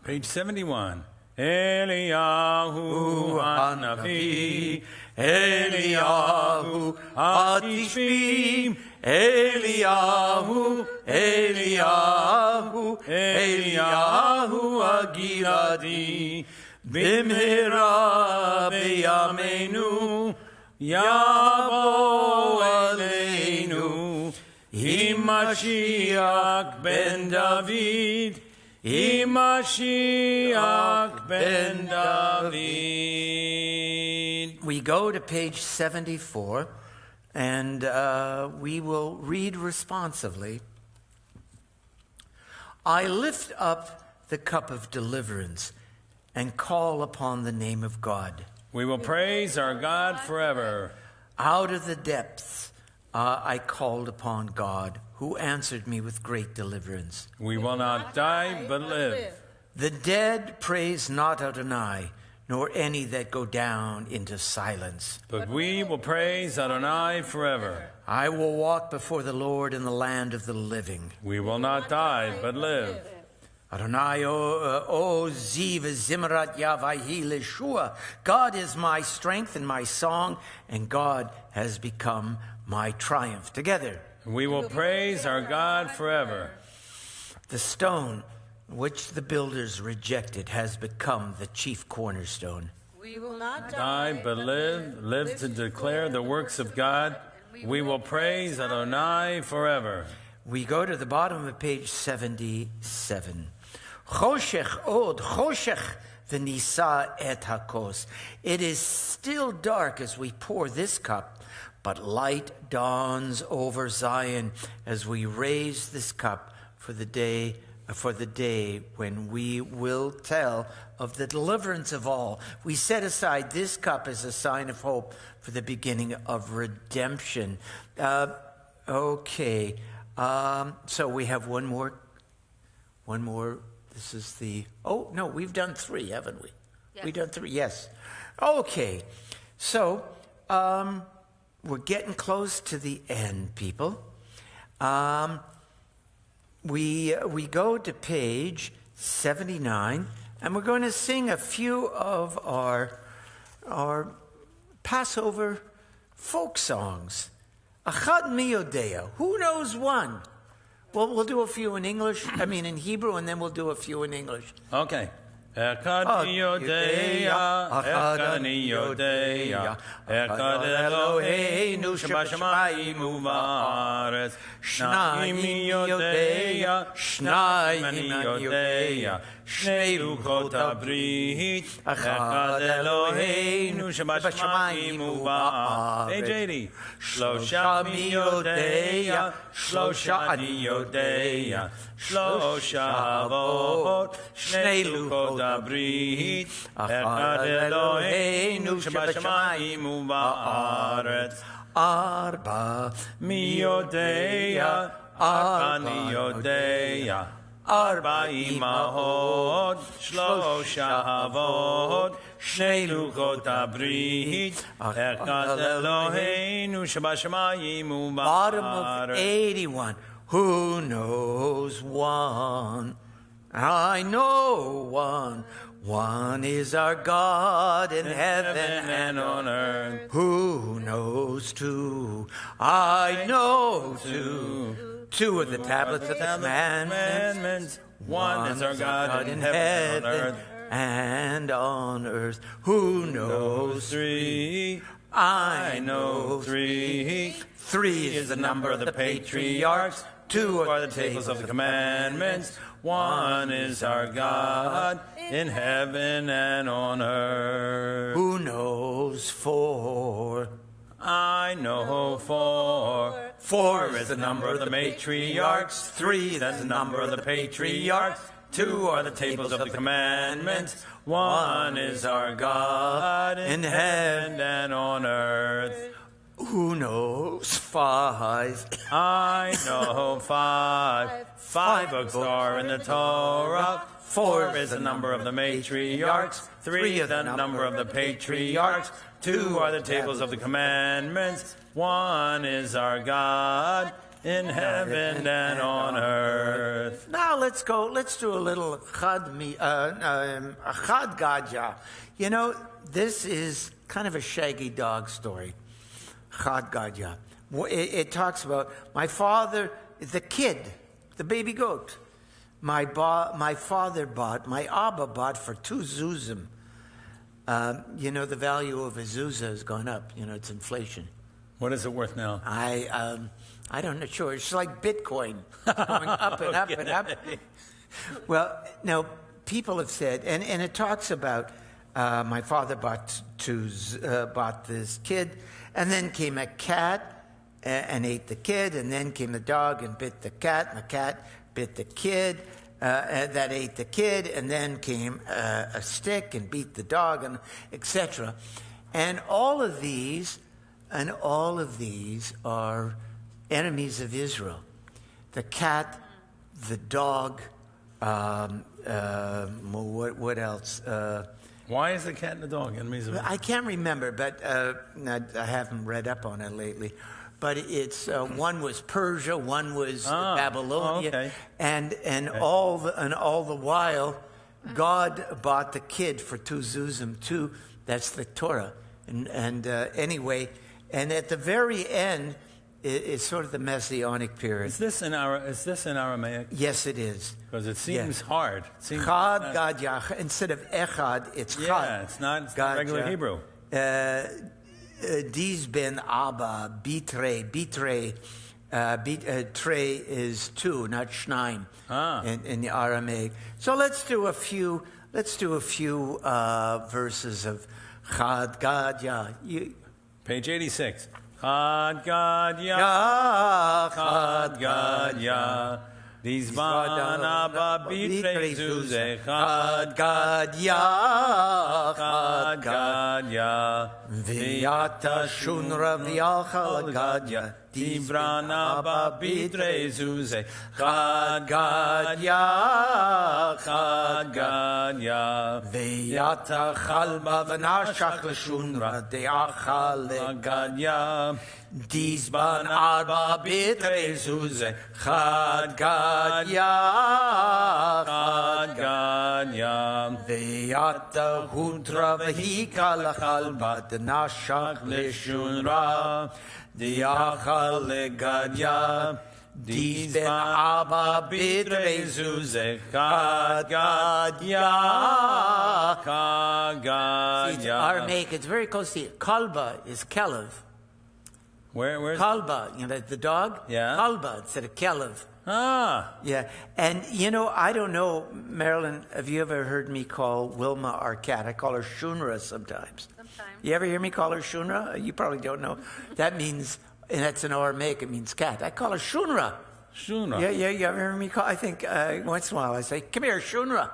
Page 71. Eliyahu HaNavi, Eliyahu HaTishbim, Eliyahu, Eliyahu, Eliyahu HaGiladi, Bimhira b'yameinu, Yavo Aleinu, Mashiach ben David, Mashiach ben David. We go to page 74, and we will read responsively. I lift up the cup of deliverance and call upon the name of God. We will praise our God forever. Out of the depths I called upon God, who answered me with great deliverance. We will not die, but live. The dead praise not Adonai, nor any that go down into silence. But we will praise Adonai forever. I will walk before the Lord in the land of the living. We will not die, but live. Adonai, O Ziv Zimrat Yavahi Leshua. God is my strength and my song, and God has become my triumph. Together. We will praise our God forever. The stone which the builders rejected has become the chief cornerstone. We will not die, but live to declare the works of God. We will praise Adonai forever. We go to the bottom of page 77. Choshech od, choshech v'nisa et hakos. It is still dark as we pour this cup, but light dawns over Zion as we raise this cup for the day when we will tell of the deliverance of all. We set aside this cup as a sign of hope for the beginning of redemption. Okay. So we have one more. This is the... Oh, no, we've done 3, haven't we? Yes. We've done 3, yes. Okay. So we're getting close to the end, people. We go to page 79, and we're going to sing a few of our Passover folk songs. Achad mi yodea. Who knows one? Well, we'll do a few in Hebrew, and then we'll do a few in English. Okay. Echad ni yodea, echad ni yodea, echad Eloheinu shebashamayim u'ba'aretz. Shnayim ni yodea, shnayim ni yodea, shnei luchot habrit, echad Eloheinu shebashamayim u'ba'aretz. Hey, JD. Shlosha mi yodea, shlosha ni yodea, shlosha avot, shnei luchot הברית, אחד אלוהינו שבשמיים ובארץ. 4 מי יודע, אני יודע, 4 אמהות, 3 אבות, 2 לוחות הברית, אחד אלוהינו שבשמיים ובארץ. Bottom of 81. Who knows one? I know one. One is our God in heaven and on earth. Who knows 2? I know 2. 2 of the tablets of the commandments. One is our God in heaven and on earth. Who knows 3? I know 3. 3 is the number of the patriarchs. 2 are the tables of the commandments. 1 is our God in heaven and on earth. Who knows 4? I know 4. 4 is the number of the matriarchs. 3 is the number of the patriarchs. 2 are the tables of the commandments. 1 is our God in heaven and on earth. Who knows 5? I know 5. 5 books are in the Torah. 4 is the number of the matriarchs. 3 is the number of the patriarchs. 2 are the tables of the commandments. 1 is our God in heaven and on earth. Now let's do a little Chad Gadya. You know, this is kind of a shaggy dog story. Chad Gadya. It talks about my father, the kid, the baby goat. My Abba bought for 2 zuzim. You know, the value of a zuzah has gone up. You know, it's inflation. What is it worth now? I don't know. Sure, it's like Bitcoin going up and up and up. Well, now people have said, and it talks about my father bought this kid, and then came a cat and ate the kid, and then came the dog and bit the cat, and the cat bit the kid that ate the kid, and then came a stick and beat the dog, and etc. And all of these are enemies of Israel. The cat, the dog, what else? Why is the cat and the dog enemies of Israel? I can't remember, but I haven't read up on it lately. But it's one was Persia, one was Babylonia, okay. and all the while, God bought the kid for 2 zuzim too. That's the Torah, and anyway, and at the very end, it's sort of the Messianic period. Is this in Aramaic? Yes, it is. Because it seems hard. Chad Gadya. Instead of Echad, it's Chad. Yeah, it's not regular Hebrew. Diz ben Abba, Bitre. Tre is 2, not Shnaim in the Aramaic. So let's do a few Let's do a few verses of Chad Gadya. Page 86. Chad Gadya, Ya Chad Gadya. Dizvana babitre zuze Chad Gadya, Chad Gadya. V'yata shunra v'yachal Gadya. Divrana babitre zuze Chad Gadya, Chad Gadya. V'yata chalba v'nashach l'shunra de'achal Gadya. Dizban arba bitre zuze Chad Gadya, Chad Gadya. V'yata hutra v'hikal chalba d'nashach l'shunra Diachal legadya, dizben abba bitre zuze Chad Gadya, Chad Gadya. It's Aramaic. It's very close to it. Kalba is kelev. Where's Kalba, the dog. Yeah. Kalba instead of kelev. Ah. Yeah, and I don't know, Marilyn. Have you ever heard me call Wilma our cat? I call her Shunra sometimes. You ever hear me call her Shunra? You probably don't know. That means, and that's an Aramaic, it means cat. I call her Shunra. Shunra. Yeah, you ever hear me call? I think once in a while I say, "Come here, Shunra."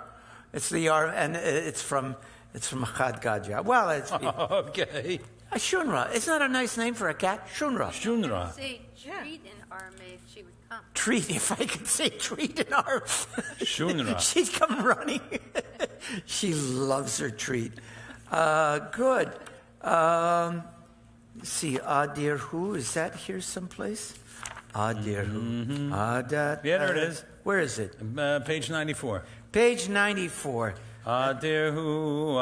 It's and it's from Chad Gadya. Well, it's Okay. Shunra. Isn't that a nice name for a cat? Shunra. Shunra. Say treat in Aramaic, she would come. Treat, if I could say treat in our Shunra. she'd come running. She loves her treat. Good. Let's see, Adir who? Is that here someplace? Adir who? Yeah, there it is. Where is it? Page 94. Page 94. Adirhu,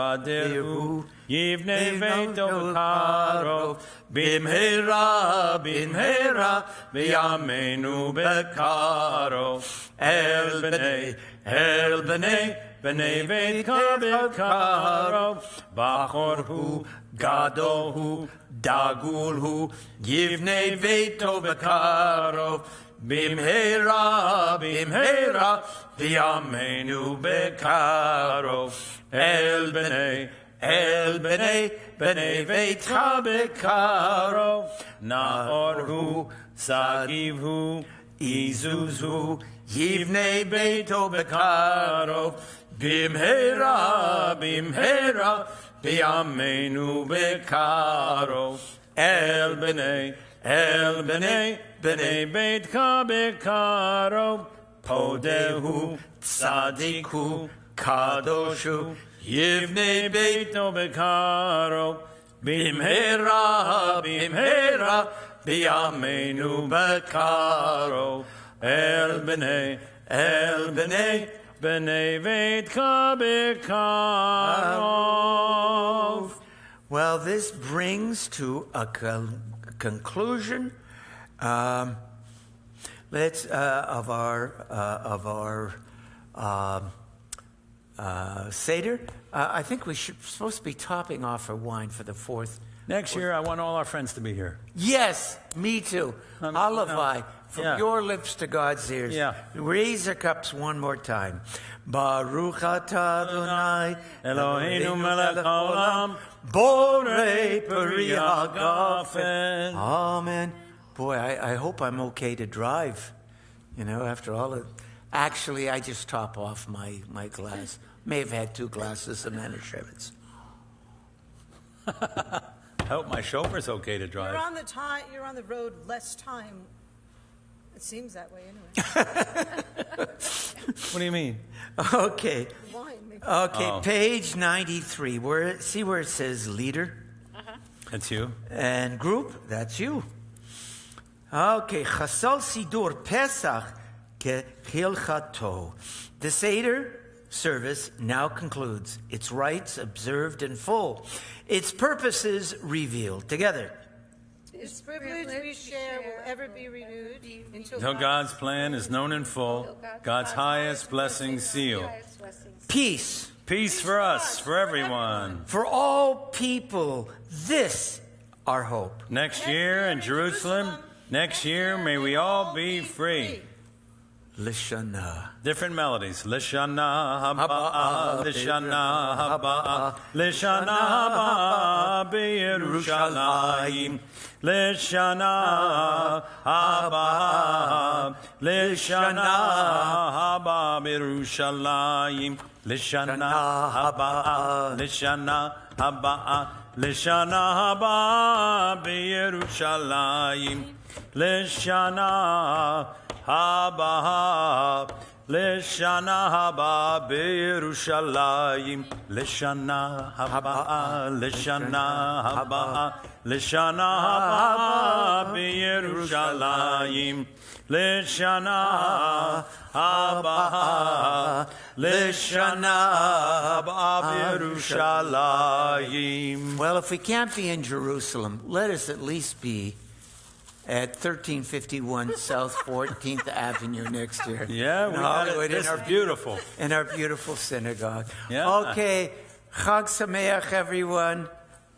Yivne veto bekaro, bimhera, biyamenu bekaro, el bnei vetka bekaro, bachorhu, gadolhu, dagulhu, Yivne veto bekaro, bimhera, v'yameinu bekaro, el bnei veitcha bekaro, naorhu, sagivhu, izuzhu, yivnei beito bekaro, bimhera, v'yameinu bekaro, el bnei beitcha bekaro, Podehu, Tzadiku, Kadoshu, Yivnei Beito Bekaro, Bimhera, Biyamenu Bekaro, El Bnei Veitcha Bekaro. Well, this brings to a conclusion. Let's of our Seder. I think we should supposed to be topping off our wine for the fourth. Next year, I want all our friends to be here. Yes, me too. Halavai, from your lips to God's ears. Yeah. Raise our cups one more time. Baruch atah Adonai Eloheinu melech haolam, borei peri hagafen. Amen. Boy, I hope I'm okay to drive, after all of... Actually, I just top off my glass. May have had 2 glasses of Manischewitz. I hope my chauffeur's okay to drive. You're on the road less time. It seems that way anyway. What do you mean? Okay. Wine, maybe. Okay, page 93. See where it says leader? That's you. And group, that's you. Okay, Chasal Sidur Pesach Kehilchato. The Seder service now concludes. Its rites observed in full. Its purposes revealed. Together. This privilege we share will ever be renewed Until God's plan is known in full, God's highest blessing sealed. Peace. Peace for us, for everyone. For all people, this our hope. Next year in Jerusalem, next year may we all be free. Lishana. Different melodies. Lishana haba, Lishana haba, Lishana haba b'Yerushalayim. Lishana haba, Lishana haba b'Yerushalayim. Lishana haba, Lishana haba, Lishana haba b'Yerushalayim. Lishana haba, Lishana haba b'Yerushalayim. Lishana haba, Lishana haba, Lishana haba b'Yerushalayim. Lishana haba, Lishana haba b'Yerushalayim. Well, if we can't be in Jerusalem, let us at least be at 1351 South 14th Avenue next year. Yeah, we got it. This is beautiful. In our beautiful synagogue. Yeah. Okay, Chag Sameach, everyone.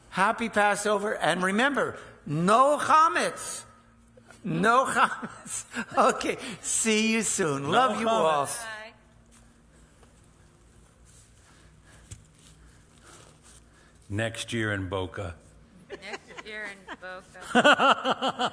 Happy Passover. And remember, no chametz. No chametz. Okay, see you soon. No Love you all. Bye. Next year in Boca. Next year in Boca.